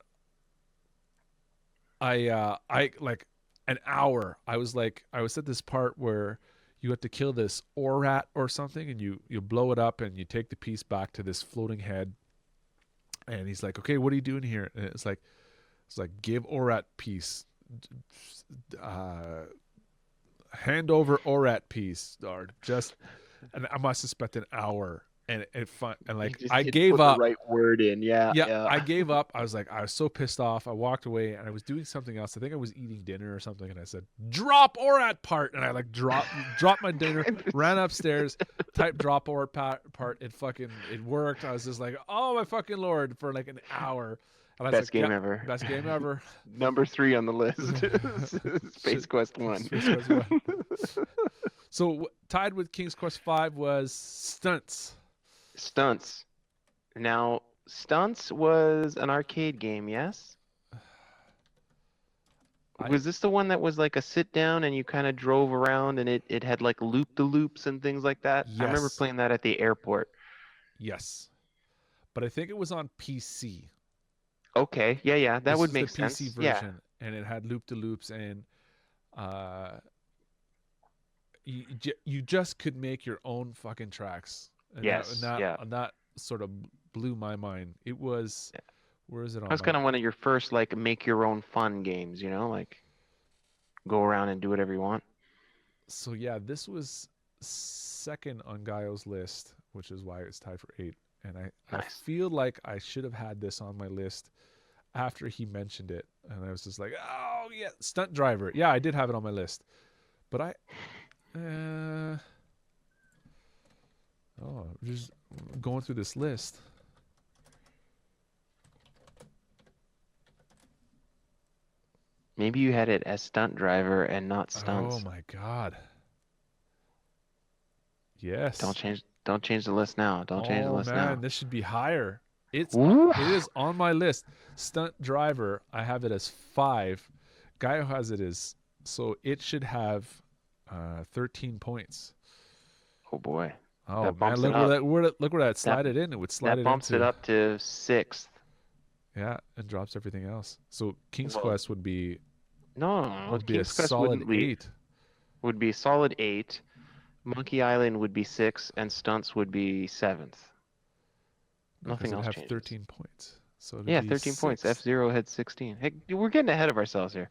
I like an hour. I was at this part where you have to kill this Orat or something, and you blow it up, and you take the piece back to this floating head, and he's like, okay, what are you doing here? And it's like give Orat piece, uh, hand over Orat piece, or just, and I must have spent an hour, and it fun, and You like just I didn't gave put the up. right word in. Yeah, Yeah, yeah. I gave up. I was so pissed off. I walked away and I was doing something else. I think I was eating dinner or something, and I said, "Drop Orat part," and I like dropped my dinner, ran upstairs, typed "drop Orat part." It worked. I was just like, "Oh my fucking lord!" for like an hour, and I was Best like, "Yeah, game ever. best game ever." Number 3 on the list. Space Shit, Quest 1. Space Quest 1. So tied with King's Quest 5 was Stunts. Stunts. Now, Stunts was an arcade game, yes? I Was this the one that was like a sit down and you kind of drove around and it had like loop-de-loops and things like that? I remember Yes, playing that at the airport. yes, but I think it was on PC. Okay, yeah, yeah, that This would is the make PC sense. Yeah. version, and it had loop to loops, and uh, you just could make your own fucking tracks, Yes, yeah. and that sort of blew my mind. It was, Yeah. where is it That on was my? kind of one of your first like make your own fun games, like go around and do whatever you want. So yeah, this was second on Gaio's list, which is why it's tied for 8. And I Nice. feel like I should have had this on my list after he mentioned it, and I was just like, oh yeah, Stunt Driver. Yeah, I did have it on my list, but just going through this list. Maybe you had it as Stunt Driver and not Oh Stunts. my god. Yes. Don't change the list now. Don't change the Oh list man, now. this should be higher. Woo! It is on my list. Stunt Driver, I have it as 5. Gaio has it as, so it should have 13 points. Oh boy. Oh That man, bumps it up. look where that That slide it in. It would slide that it bumps it into. up to 6th. Yeah, and drops everything else. So King's Well, Quest would be no, a King's Quest solid wouldn't leave. 8. Would be solid 8. Monkey Island would be 6, and Stunts would be 7th. No, because Nothing it'd else have changes. 13 points. So it'd Yeah, be 13 points. 6th. F-Zero had 16. Hey, we're getting ahead of ourselves here.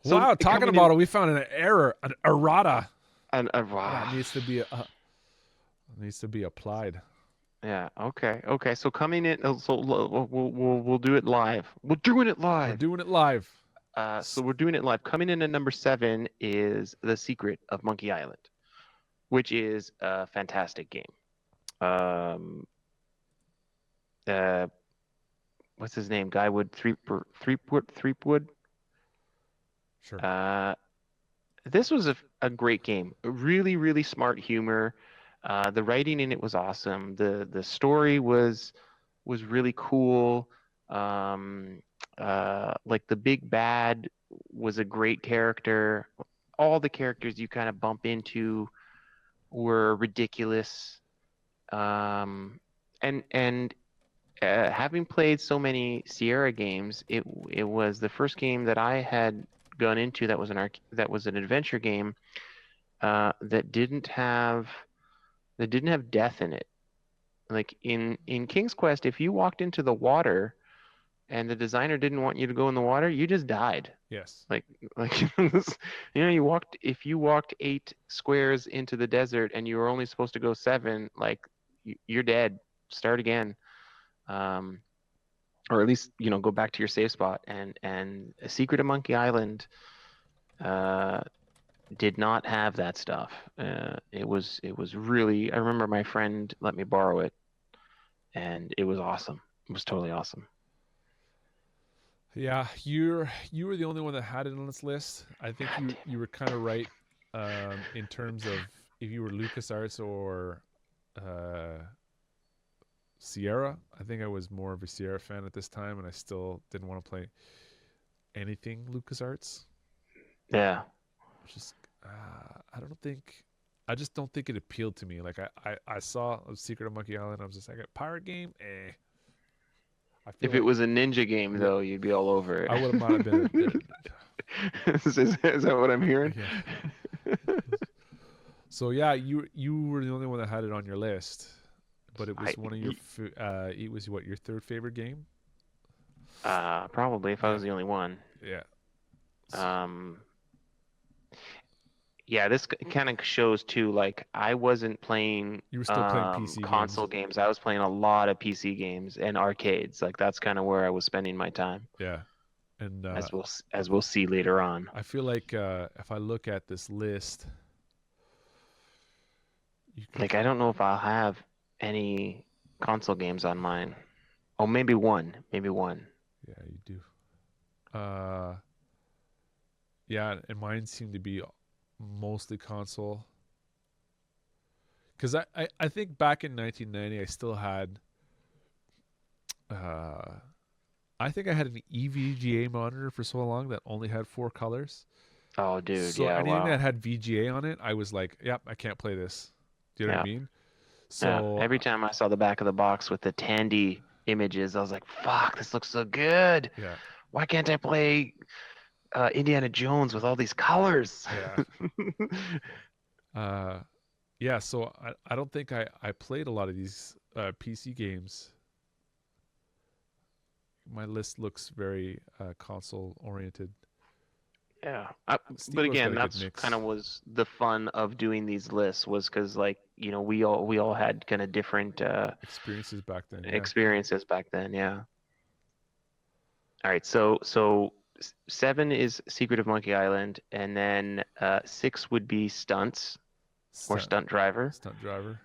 So Wow, talking coming in, about it, we found an error, an errata that wow. needs to be applied. Yeah, okay, okay. So coming in, so we'll do it live. We're doing it We're live. doing it live. So we're doing it live. Coming in at number 7 is The Secret of Monkey Island, which is a fantastic game. Um, uh, what's his name? Threepwood. Sure. Uh, this was a great game. Really, really smart humor. The writing in it was awesome. The story was really cool. Um, like the big bad was a great character. All the characters you kind of bump into were ridiculous. Um, and having played so many Sierra games, it was the first game that I had gone into that was that was an adventure game that didn't have death in it. Like in King's Quest, if you walked into the water and the designer didn't want you to go in the water, you just died. Yes. Like like you walked if you walked 8 squares into the desert and you were only supposed to go 7, like you're dead. Start again. Um, or at least go back to your save spot. And A Secret of Monkey Island uh, did not have that stuff. It was really. I remember my friend let me borrow it, and it was awesome. It was totally awesome. Yeah, you were the only one that had it on this list. I think God you were kind of right in terms of if you were LucasArts or uh, Sierra. I think I was more of a Sierra fan at this time, and I still didn't want to play anything LucasArts. damn it. Yeah. Just I don't think I just don't think it appealed to me. Like I saw a Secret of Monkey Island. I was just like a pirate game. I feel If it like was a ninja game, yeah, though, you'd be all over I would have might have been. it. Is that what I'm hearing? Yeah. So yeah, you were the only one that had it on your list, but it I was one of your it was what your third favorite game? probably if I Yeah, was the only one. yeah. So Um, yeah, this kind of shows too, like I wasn't playing you were still playing PC games. console games. I was playing a lot of PC games and arcades. Like that's kind of where I was spending my time, Yeah, and as we'll see later on. I feel like if I look at this list, you could Like I don't know if I'll have any console games on mine. Oh, maybe one. Maybe one. yeah you do. Uh, yeah, and mine seem to be mostly console. Because I think back in 1990, I still had. Uh, I think I had an EVGA monitor for so long that only had 4 colors. Oh, dude, So yeah, anything that wow. had VGA on it, I was like, "Yep, I can't play this." Do you know what I Yeah, mean? yeah. So Every time I saw the back of the box with the Tandy images, I was like, "Fuck, this looks so good. yeah, Why can't I play Indiana Jones with all these colors?" yeah, uh, yeah. So I don't think I played a lot of these PC games. My list looks very console oriented. Yeah. But Steve-O's got again, a good that's kind mix. of was the fun of doing these lists was because like, we all had kind of different Experiences back then, yeah. experiences back then. Yeah. All right. So 7 is Secret of Monkey Island, and then 6 would be Stunts or Stunt Stunt Driver. stunt driver.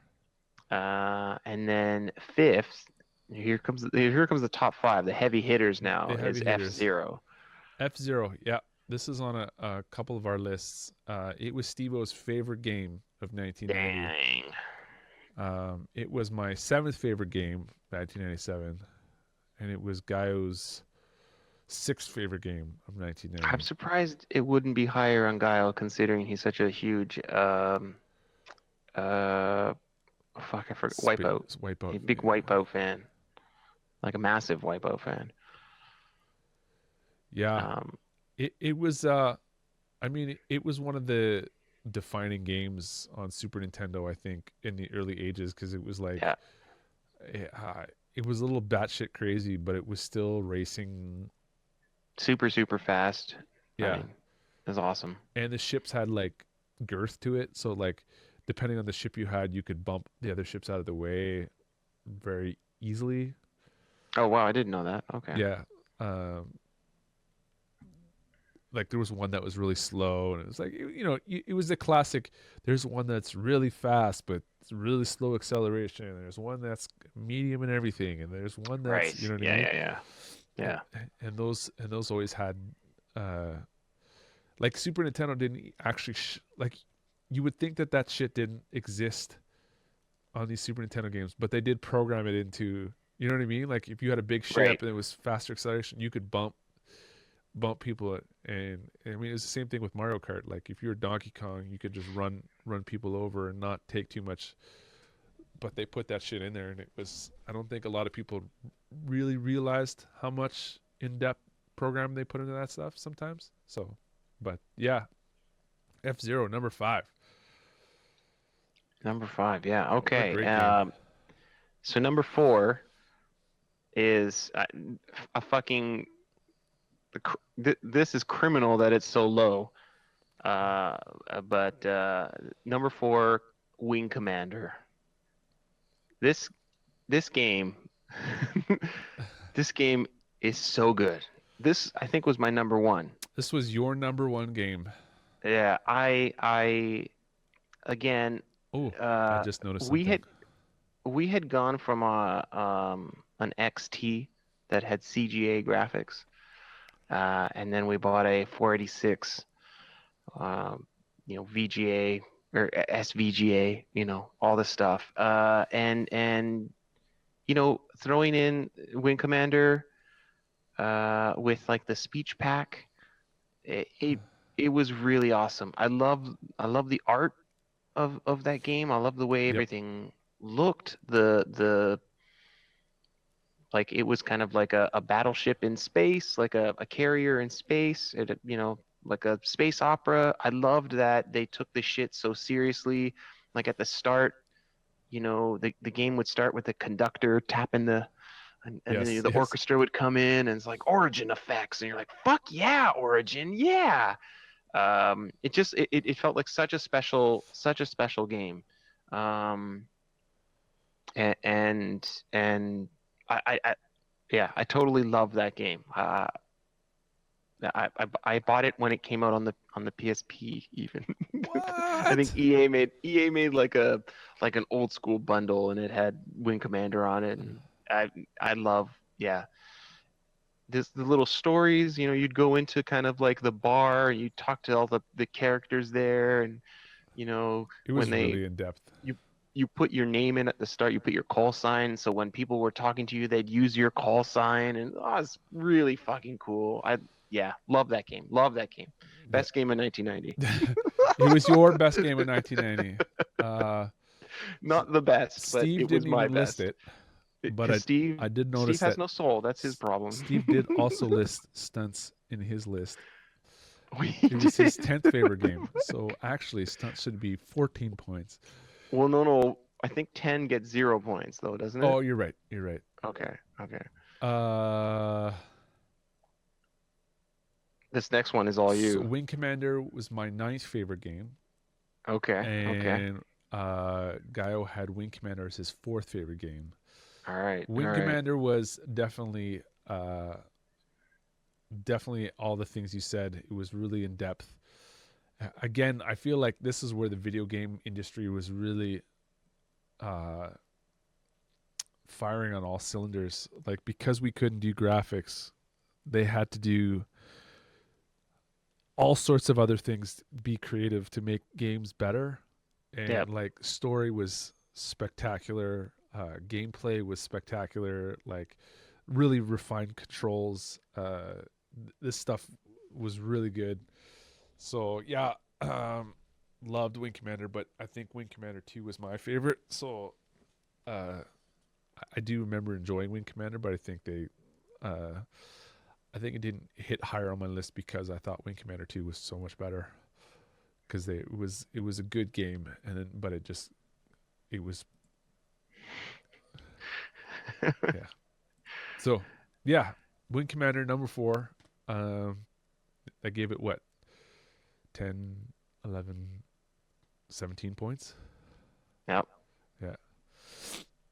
And then fifth, here comes the top 5, the heavy hitters The now heavy is hitters. F-Zero. F-Zero, yeah. This is on a couple of our lists. It was Steve-O's favorite game of 1990. Dang. It was my 7th favorite game, 1997, and it was Gaio's 6th favorite game of I'm 1990. surprised it wouldn't be higher on Guile considering he's such a huge uh Oh, fuck, I forgot. Wipeout. Space Wipeout. A big Yeah. Wipeout fan. Like a massive Wipeout fan. Yeah. Um, It was I mean, it was one of the defining games on Super Nintendo, I think, in the early ages, because it was like, yeah, it was a little batshit crazy, but it was still racing. super, super fast. I Yeah, mean, it was awesome. and the ships had like girth to it, so like depending on the ship you had, you could bump the other ships out of the way very easily. Oh, wow, I didn't know that. Okay. Yeah, um, like there was one that was really slow, and it was like it was the classic. There's one that's really fast but it's really slow acceleration, and there's one that's medium and everything, and there's one that's, you Right. know what I Yeah, mean. yeah, yeah. and, Yeah. and those always had uh like Super Nintendo didn't actually like, you would think that that shit didn't exist on these Super Nintendo games, but they did program it into, you know what I mean, like if you had a big Right. ship and it was faster acceleration, you could bump people. And I mean, it was the same thing with Mario Kart. Like if you were Donkey Kong, you could just run people over and not take too much. But they put that shit in there, and it was, I don't think a lot of people really realized how much in depth program they put into that stuff sometimes. So, but yeah, F Zero number 5. Number five. Yeah. What a Okay. great game. So number four is a fucking. This is criminal that it's so low. But number four, Wing Commander. This this game, this game is so good. This I think was my number one. This was your number one game. Yeah, I again, Oh, I uh, just noticed we something. had we had gone from a an XT that had CGA graphics, and then we bought a 486, um, VGA or SVGA, all this stuff, and throwing in Wing Commander, with like the speech pack, it, it it was really awesome. I love the art of that game. I love the way Yep. everything looked. The like it was kind of like a battleship in space, like a carrier in space. Like a space opera. I loved that they took the shit so seriously. Like at the start, the game would start with the conductor tapping and then Yes. the Yes. orchestra would come in and it's like origin effects, and you're like, fuck yeah, origin, yeah. It felt like such a special game. Um, and I yeah, I totally love that game. I bought it when it came out on the PSP even. I think What? EA made like an old school bundle, and it had Wing Commander on it, and I love, yeah, the little stories. You'd go into kind of like the bar and you talk to all the characters there, and It when was they really in depth. you you put your name in at the start, you put your call sign, so when people were talking to you, they'd use your call sign, and it's really fucking cool. Yeah, love that game. Love that game. Yeah. Best game in 1990. It was your best game in 1990. Uh, Not the best, but Steve it was didn't my even list best. it, but Because I did Steve notice has that no soul. That's his problem. Steve did also list stunts in his list. We It was his did. 10th favorite game. So actually, stunts should be 14 points. Well, no, no. I think 10 gets 0 points though, doesn't Oh, it? you're right. You're right. Okay. Okay. Uh, This next one is all so you. Wing Commander was my ninth favorite game, Okay. Okay. and Gaio had Wing Commander as his fourth favorite game. All right. All Wing right. Commander was definitely all the things you said. It was really in depth. Again, I feel like this is where the video game industry was really uh, firing on all cylinders. Like because we couldn't do graphics, they had to do all sorts of other things, be creative to make games better. Yep. And like story was spectacular, gameplay was spectacular, like really refined controls. This stuff was really good. So yeah, loved Wing Commander, but I think Wing Commander 2 was my favorite. So I do remember enjoying Wing Commander, but I think I think it didn't hit higher on my list because I thought Wing Commander 2 was so much better. Because it was a good game, and then but it was yeah. So yeah, Wing Commander number 4. Um, I gave it what 10, 11, 17 points. Yep. Yeah.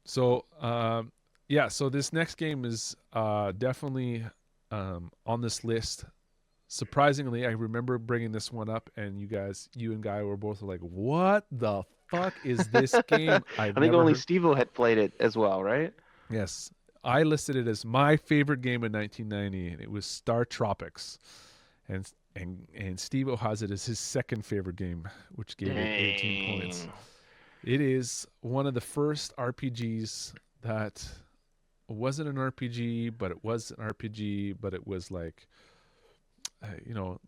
So yeah. So this next game is definitely on this list. Surprisingly, I remember bringing this one up, and you and Guy were both like, "What the fuck is this game?" I've I think never only heard. Steve-O had played it as well, right? Yes, I listed it as my favorite game in 1990, and it was Star Tropics, and Steve-O has it as his second favorite game, which gave it 18 points. Dang. It is one of the first RPGs that wasn't an RPG, but it was an RPG, but it was like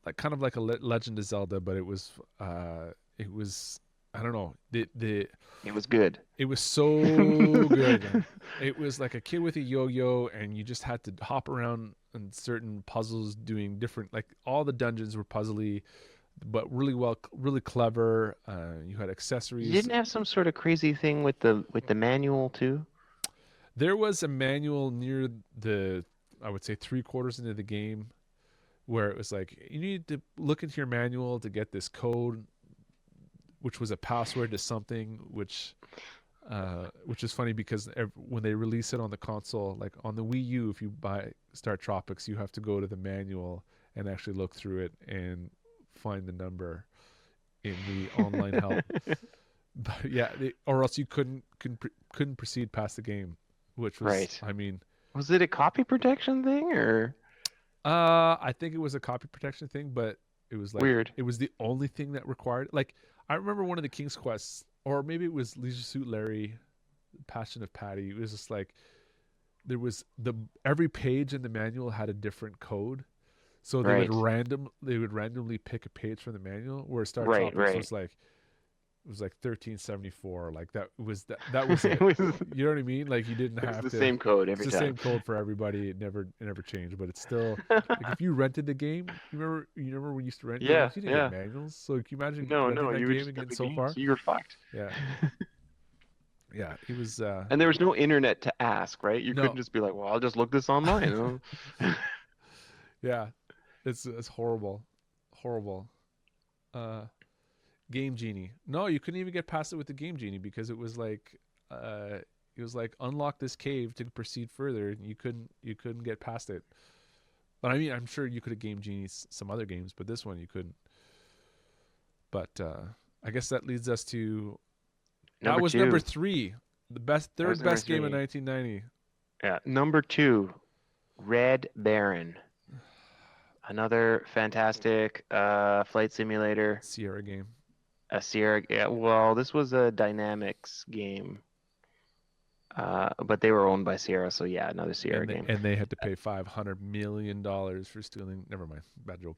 like kind of like a Legend of Zelda, but it was I don't know It was good. it was so good. It was like a kid with a yo-yo, and you just had to hop around in certain puzzles, doing different like all the dungeons were puzzly, but really clever. You had You accessories. didn't have some sort of crazy thing with the manual too? There was a manual near the I would say 3/4 into the game where it was like you need to look into your manual to get this code, which was a password to something, which is funny because when they release it on the console, like on the Wii U, if you buy Star Tropics, you have to go to the manual and actually look through it and find the number in the online help. But yeah, or else you couldn't proceed past the game, which was, Right. I mean, Was it a copy protection thing or I think it was a copy protection thing, but it was like weird? it was the only thing that required. Like I remember one of the King's Quests, or maybe it was Leisure Suit Larry, Passion of Patty. It was just like there was every page in the manual had a different code, so Right. they would randomly pick a page from the manual. Where Star Right, Tropics right. was like 1374. Like that was It it. was You know what I mean? Like you didn't it was have the to. same code It's every the time. same code for everybody. It never changed, but it's still like if you rented the game, you remember when you used to rent Yeah, games, you didn't get yeah. manuals. So can you imagine No, renting no, that you would game just and get getting the so game, far? so you're fucked. Yeah, yeah. It was And there was no internet to ask, right? You couldn't no, just be like, well, I'll just look this online. yeah. It's horrible, horrible. Uh, Game Genie. No, you couldn't even get past it with the Game Genie because uh, it was like unlock this cave to proceed further. And you couldn't get past it. But I mean, I'm sure you could have Game Genie some other games, but this one you couldn't. But I guess that leads us to that Number was number two. 3, the That was third number best game of three. 1990. Yeah. Number two, Red Baron. Another fantastic flight simulator. Sierra game. A Sierra. Yeah, well, this was a Dynamics game. But they were owned by Sierra, so yeah, another Sierra game. And they had to pay $500 million for stealing. Never mind, bad joke.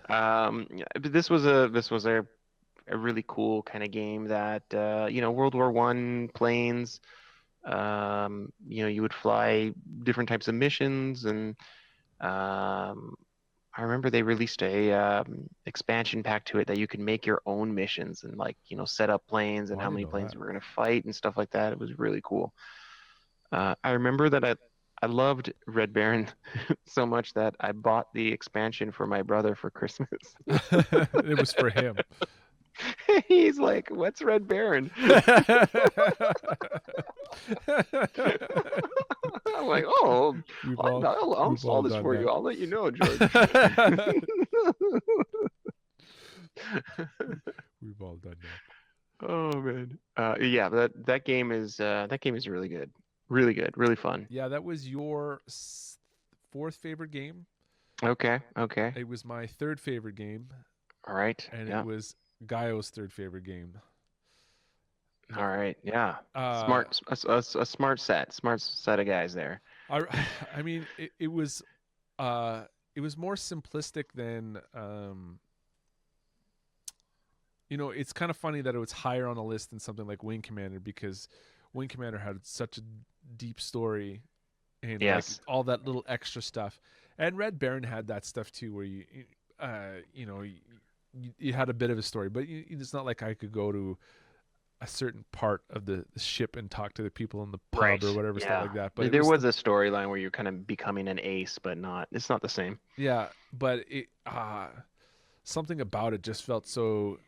But this was a really cool kind of game that World War One planes. You would fly different types of missions, and um, I remember they released a expansion pack to it that you could make your own missions and like set up planes Oh, and I how didn't many know planes that. you were going to fight and stuff like that. It was really cool. I remember that I loved Red Baron so much that I bought the expansion for my brother for Christmas. It was for him. He's like, "What's Red Baron?" I'm like, "Oh, we've all I'll we've all install this done for you. that. I'll let you know, George." We've all done that. Oh man. Yeah, that game is really good. Really good, really fun. Yeah, that was your fourth favorite game. Okay, okay. It was my third favorite game, All right. and it Yeah. was Gaio's third favorite game. All right. Yeah. Uh, Smart a smart set of guys there. I, I mean, uh, it was more simplistic than it's kind of funny that it was higher on the list than something like Wing Commander, because Wing Commander had such a deep story and like Yes. all that little extra stuff. And Red Baron had that stuff too, where you know, you had a bit of a story, but it's not like I could go to a certain part of the ship and talk to the people in the pub Right. or whatever stuff Yeah. like that. But it There was was a storyline where you're kind of becoming an ace, but not. It's not the same. yeah, but it something about it just felt so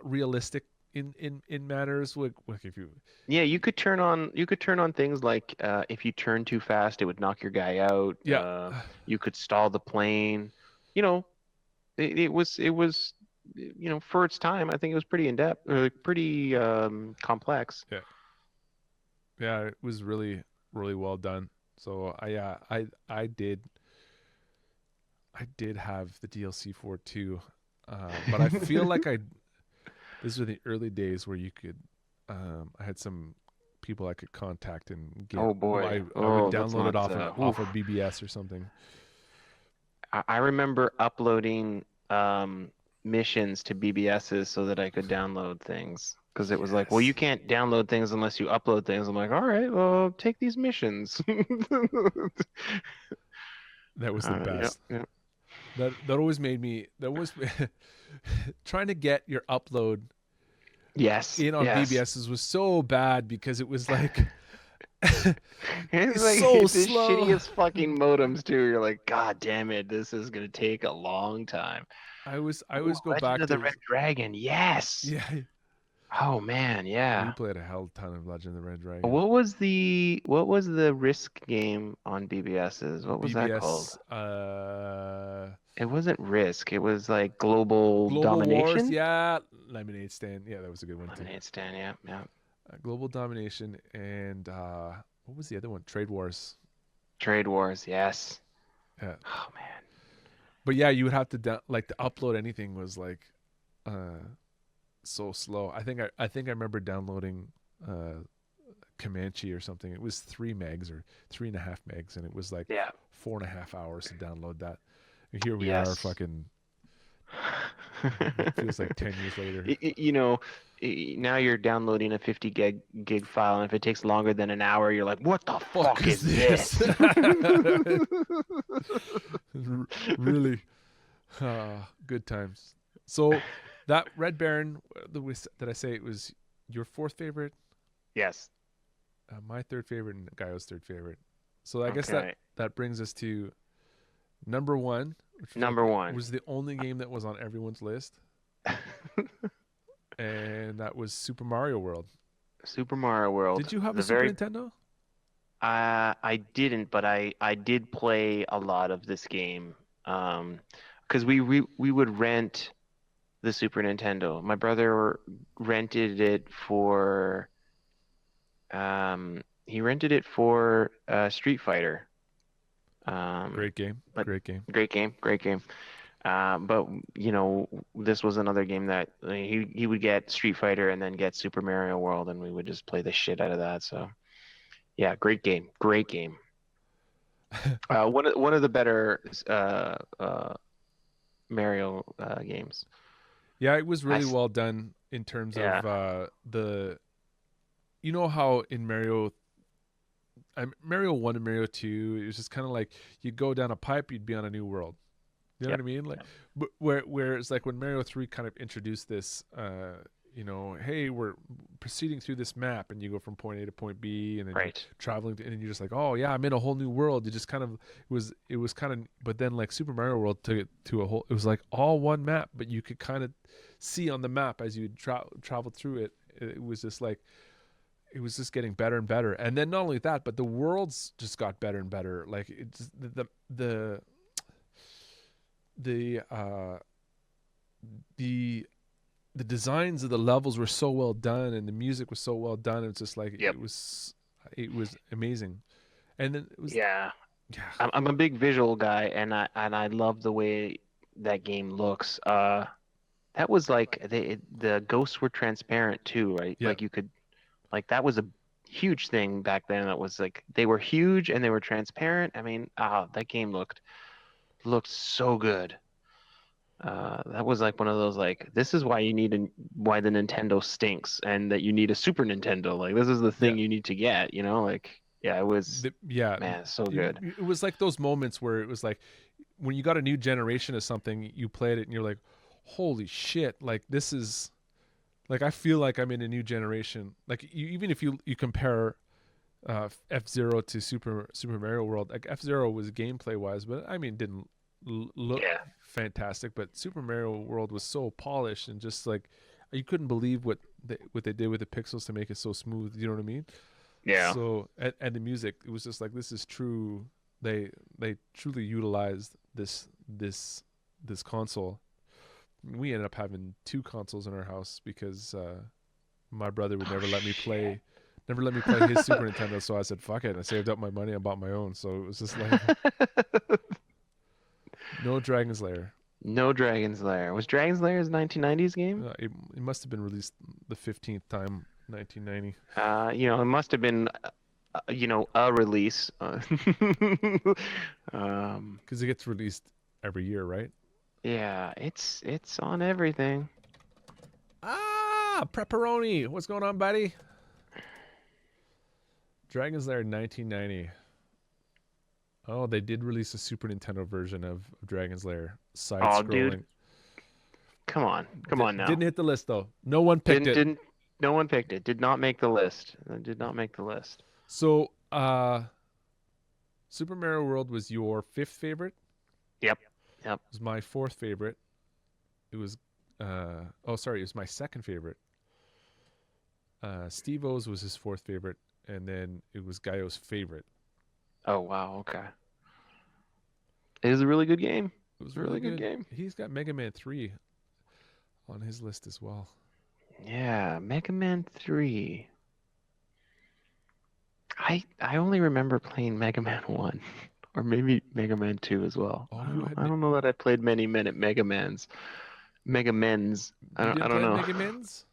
realistic in matters. Like if you Yeah, you could turn on things like if you turn too fast, it would knock your guy out. yeah You could stall the plane. You know, it was for its time, I think it was pretty in depth, pretty complex. yeah yeah it was really really well done. So I did have the DLC for it too, but I feel like I these were the early days where you could I had some people I could contact and get. Oh boy. I would Oh, let's download it not. off of BBS or something. I remember uploading missions to BBSs so that I could download things. Because it was like, well, you Yes, can't download things unless you upload things. I'm like, all right, well, take these missions. that was the Yeah, best. yeah. That always made me. That was trying to get your upload Yes, in on yes. BBSs was so bad because it was like It's it's like so the slow. shittiest fucking modems too. You're like, God damn it, this is gonna take a long time. I Ooh, always go Legend back of the to Red Dragon, yes. yeah. Oh man, We yeah. played a hell ton of Legend of the Red Dragon. What was the Risk game on BBS's? What was that called? BBS It wasn't Risk. It was like Global Global Wars, Domination. yeah. Lemonade Stand, yeah, that was a good one too. Lemonade Stand, yeah, yeah. Global Domination and what was the other one? Trade Wars. Trade Wars, yes. Yeah. Oh man. But yeah, you would have to like to upload anything was like uh so slow. I think I remember downloading Comanche or something. It was 3 megs or 3.5 megs, and it was like Yeah. 4.5 hours to download that. And here we are, Yes. fucking. It feels like 10 years later. You know, now you're downloading a 50 gig file, and if it takes longer than an hour, you're like, what the Fuck fuck is is this? this? Really, good times. So that Red Baron, did I say it was your fourth favorite? Yes. My third favorite and Gaio's third favorite. So I guess that Okay. that brings us to number one, which was Number one. was the only game that was on everyone's list, and that was Super Mario World. Super Mario World. Did you have a The Super very Nintendo? I didn't, but I did play a lot of this game. Because we would rent the Super Nintendo. My brother rented it for he rented it for Street Fighter. Um, Great game. but Great game. great game, great game. But this was another game that he would get Street Fighter and then get Super Mario World, and we would just play the shit out of that. So yeah, great game, great game. One of the better Mario games. Yeah, it was I really s- well done in terms yeah, of the. You know how in Mario 1 and Mario 2, it was just kind of like you go down a pipe, you'd be on a new world. You know what yep, I mean? Like, yep, but where it's like when Mario 3 kind of introduced this, hey, we're proceeding through this map, and you go from point A to point B, and then you're right. traveling, and then you're just like, oh yeah, I'm in a whole new world. You just kind of it was kind of, but then like Super Mario World took it to a whole. It was like all one map, but you could kind of see on the map as you travel through it. It was just like it was just getting better and better. And then not only that, but the worlds just got better and better. Like it's the the the designs of the levels were so well done, and the music was so well done. It's just like Yep. it was amazing. And then it was Yeah, yeah I'm a big visual guy, and I love the way that game looks. That was like the ghosts were transparent too, right? yeah Like you could like that was a huge thing back then. That was like they were huge and they were transparent. I mean, that game looked so good. That was like one of those like this is why you need why the Nintendo stinks and that you need a Super Nintendo. Like this is the Yeah, thing you need to get, you know? Like yeah, it was yeah. man, so It, good. it was like those moments where it was like when you got a new generation of something, you played it and you're like, holy shit! Like this is like I feel like I'm in a new generation. Like even if you compare F Zero to Super Mario World, like F Zero was gameplay wise, but I mean didn't look Yeah. fantastic. But Super Mario World was so polished and just like you couldn't believe what they did with the pixels to make it so smooth. You know what I mean? Yeah. So and the music, it was just like this is true. They truly utilized this console. We ended up having two consoles in our house because my brother would Oh never let me shit. play his Super Nintendo. So I said, "Fuck it." And I saved up my money and bought my own. So it was just like no Dragon's Lair. No Dragon's Lair. Was Dragon's Lair a 1990s game? It must have been released the 15th time, 1990. It must have been a release. Um, Because it gets released every year, right? yeah, it's on everything. Ah, pepperoni. What's going on, buddy? Dragon's Lair 1990. Oh, they did release a Super Nintendo version of Dragon's Lair, side Oh, dude, scrolling. come on Didn't now. hit the list though. No one picked Didn't it. didn't no one picked it. Did not make the list. Did not make the list. So, Super Mario World was your fifth favorite. Yep. Yep. It was my fourth favorite. It was, oh, sorry, it was my second favorite. Steve O's was his fourth favorite, and then it was Gaio's favorite. Oh wow, okay. It is a really good game. It was really Really good good. game. He's got Mega Man 3 on his list as well. Yeah, Mega Man 3. I only remember playing Mega Man 1 or maybe Mega Man 2 as well. Oh, I don't know that I played many minute Mega Mans. Mega Men's. you I didn't don't play know. Mega Man's?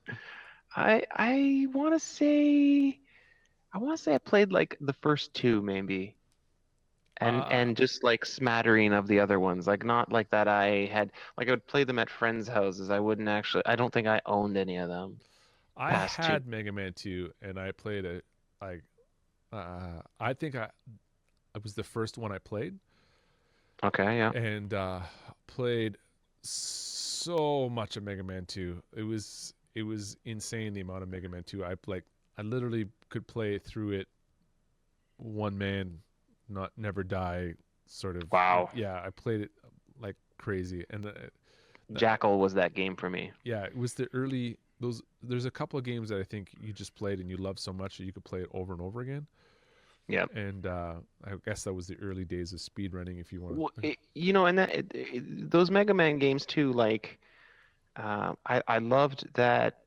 I want to say I played like the first two maybe. And Uh, and just like smattering of the other ones. Like not like that I had like I would play them at friends' houses. I don't think I owned any of them I past two. had Mega Man 2, and I played it like I think it was the first one I played, Okay, yeah. and played so much of Mega Man 2. It was insane the amount of Mega Man 2. I literally could play through it one man, not never die sort of. Wow. Yeah, I played it like crazy, and the Jackal was that game for me. yeah, it was the early those. There's a couple of games that I think you just played and you loved so much that you could play it over and over again. Yep. And I guess that was the early days of speed running, if you want Well, to. and those Mega Man games too, like I loved that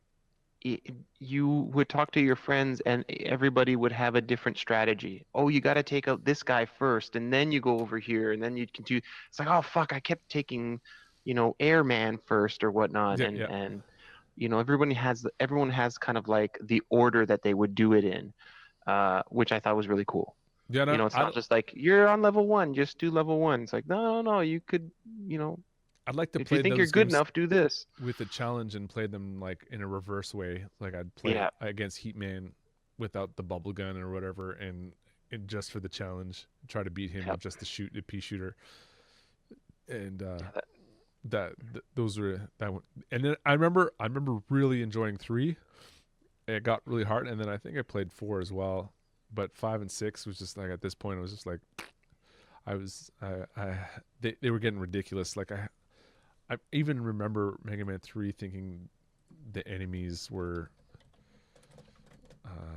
it, you would talk to your friends and everybody would have a different strategy. Oh, you got to take out this guy first, and then you go over here, and then you can do. It's like, oh fuck, I kept taking, Airman first or whatnot, Yeah, and yeah, everyone has kind of like the order that they would do it in, which I thought was really cool. yeah. No, It's not just like you're on level one, just do level one. It's like, no, no, no, you could, I'd like to if you play think you're those good games enough, do this. with a challenge and play them like in a reverse way. Like I'd play Yeah, against Heatman without the bubble gun or whatever, and just for the challenge, try to beat him yeah, with just the pea shooter. And yeah. That, those were that one. And then I remember really enjoying 3. It got really hard, and then I think I played 4 as well. But 5 and 6 was just like at this point I was just like they were getting ridiculous. Like I even remember Mega Man 3 thinking the enemies were.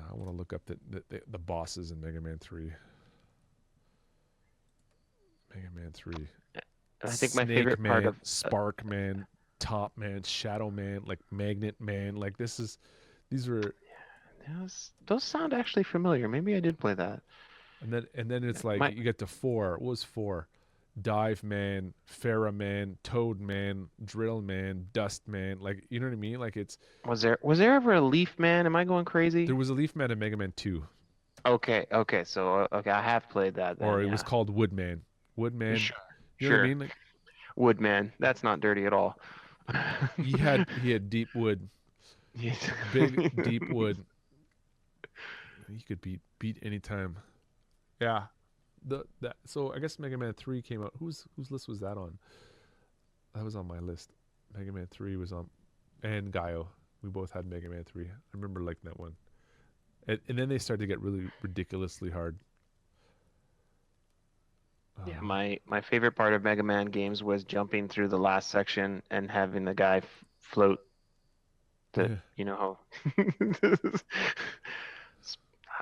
I want to look up the bosses in Mega Man 3. Mega Man 3. I think my Snake favorite part Man, of Spark Man, Top Man, Shadow Man, like Magnet Man. Like these were, those sound actually familiar. Maybe I did play that. and then it's like My you get to 4. What was 4? Dive Man, Farah Man, Toad Man, Drill Man, Dust Man. Like you know what I mean? Like was there ever a Leaf Man? Am I going crazy? there was a Leaf Man in Mega Man 2, Okay, okay, so okay, I have played that or then, it was yeah. called Woodman. Woodman, Sure, you know what I sure. mean? Like Wood man. That's not dirty at all. He had deep wood, Yes. big deep wood. He could beat any time. Yeah. So I guess Mega Man 3 came out. Whose list was that on? That was on my list. Mega Man 3 was on, and Gaio. We both had Mega Man 3. I remember liking that one. And then they started to get really ridiculously hard. Yeah, my favorite part of Mega Man games was jumping through the last section and having the guy float to, Yeah. you know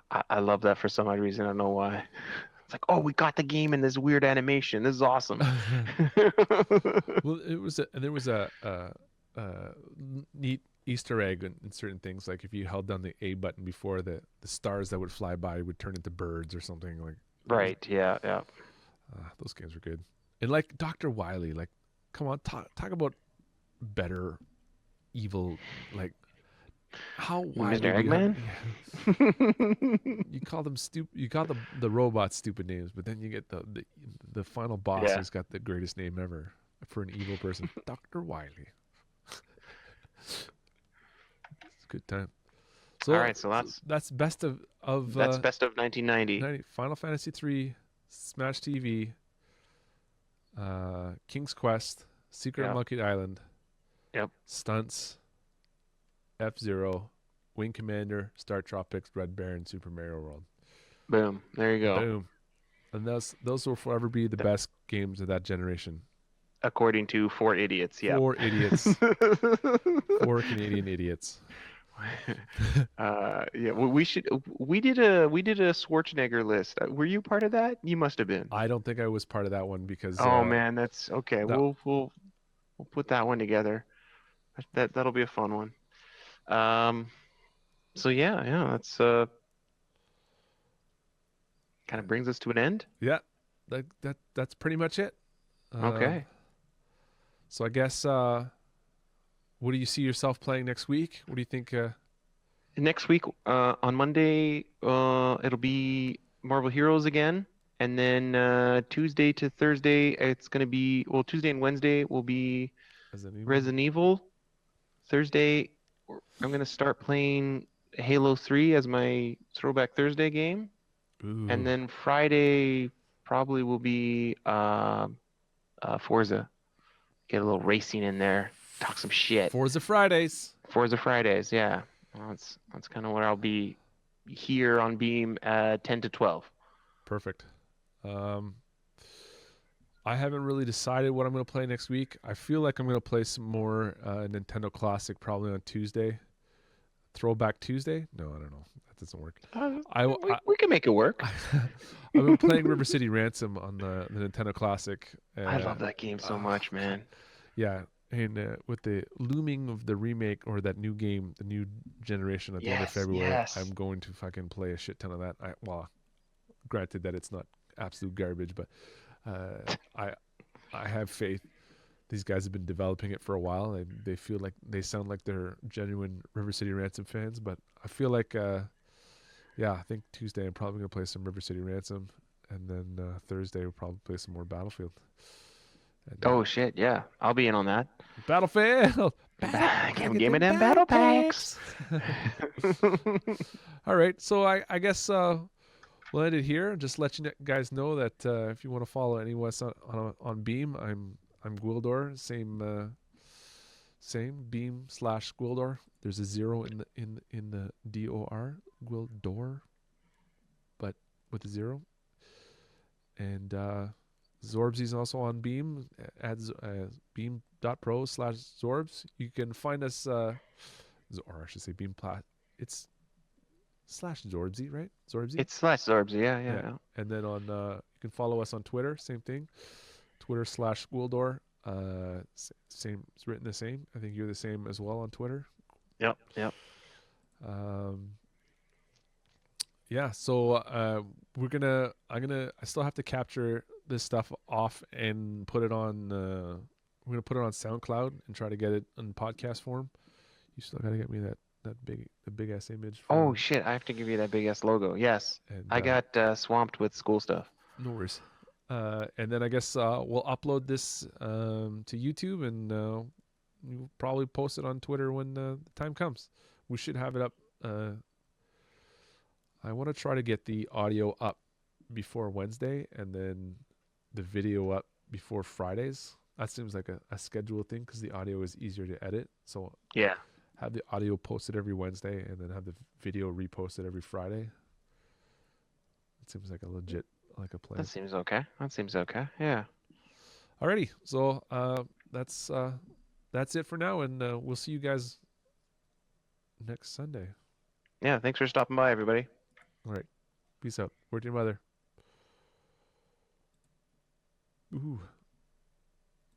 how I love that for some odd reason. I don't know why. It's like, oh, we got the game in this weird animation. This is awesome. Well, there was a neat Easter egg in certain things. Like if you held down the A button before, the stars that would fly by would turn into birds or something. Like Right, yeah, yeah. those games were good. And like Dr. Wily, like come on, talk about better evil. Like how wily Mr. do you have? Eggman? You call them stupid. You call the robots stupid names, but then you get the final boss Yeah. who's got the greatest name ever for an evil person, Dr. Wily. It's a good time. So All right, so that's best of that's best of 1990. Final Fantasy 3, Smash TV, King's Quest, Secret of Yep. Monkey Island, Yep. Stunts, F-Zero, Wing Commander, Star Tropics, Red Baron, Super Mario World. Boom. There you go. Boom. And those will forever be the best games of that generation. According to four idiots. Yeah. 4 idiots. 4 Canadian idiots. Yeah. Well, we did a Schwarzenegger list. Were you part of that? You must have been. I don't think I was part of that one because Oh man, that's okay. that- We'll put that one together. That'll be a fun one. So yeah, that's kind of brings us to an end. yeah, that's pretty much it. Okay. So I guess what do you see yourself playing next week? What do you think? Next week, on Monday, it'll be Marvel Heroes again, and then Tuesday to Thursday, it's gonna be Tuesday and Wednesday will be Resident Evil. Thursday, I'm gonna start playing Halo 3 as my Throwback Thursday game, Ooh. and then Friday probably will be Forza. Get a little racing in there, talk some shit. Forza Fridays. Forza Fridays, yeah. Well, that's kind of where I'll be here on Beam at 10 to 12. Perfect. I haven't really decided what I'm going to play next week. I feel like I'm going to play some more Nintendo Classic probably on Tuesday. Throwback Tuesday? No, I don't know. That doesn't work. We can make it work. I've been playing River City Ransom on the Nintendo Classic. I love that game so much, man. Yeah, and with the looming of the remake or that new game, the new generation at the end of February, yes. I'm going to fucking play a shit ton of that. Well, granted that it's not absolute garbage, but I have faith. These guys have been developing it for a while. They feel like they sound like they're genuine River City Ransom fans, but I feel like I think Tuesday I'm probably gonna play some River City Ransom, and then Thursday we'll probably play some more Battlefield. And, Oh shit, yeah. I'll be in on that. Battlefield! Give me them battle packs. All right, so I guess we'll end it here. Just let you guys know that if you want to follow any of us on Beam, I'm Gwildor. Same Beam /Gwildor. There's a 0 in the DOR, Gwildor, but with a 0. And Zorbsy's also on Beam at beam.pro/Zorbs. You can find us, or I should say Beam Plat. It's /Zorbsy, right? Zorbsy? It's /Zorbsy, yeah. And then you can follow us on Twitter, same thing. Twitter /Gwildor. Same, it's written the same. I think you're the same as well on Twitter. Yep. Yeah, so I still have to capture this stuff off and put it on we're gonna put it on SoundCloud and try to get it in podcast form. You still gotta get me the big ass image. Oh shit, I have to give you that big ass logo. Yes. And, I got swamped with school stuff. No worries. And then I guess we'll upload this to YouTube, and we'll probably post it on Twitter when the time comes. We should have it up. I want to try to get the audio up before Wednesday, and then the video up before Fridays. That seems like a schedule thing because the audio is easier to edit. So Yeah, have the audio posted every Wednesday, and then have the video reposted every Friday. It seems like a legit like a that plan. seems okay. That seems okay. Yeah. Alrighty, so that's it for now, and we'll see you guys next Sunday. Yeah, thanks for stopping by, everybody. All right, peace out. Word to your mother. Ooh.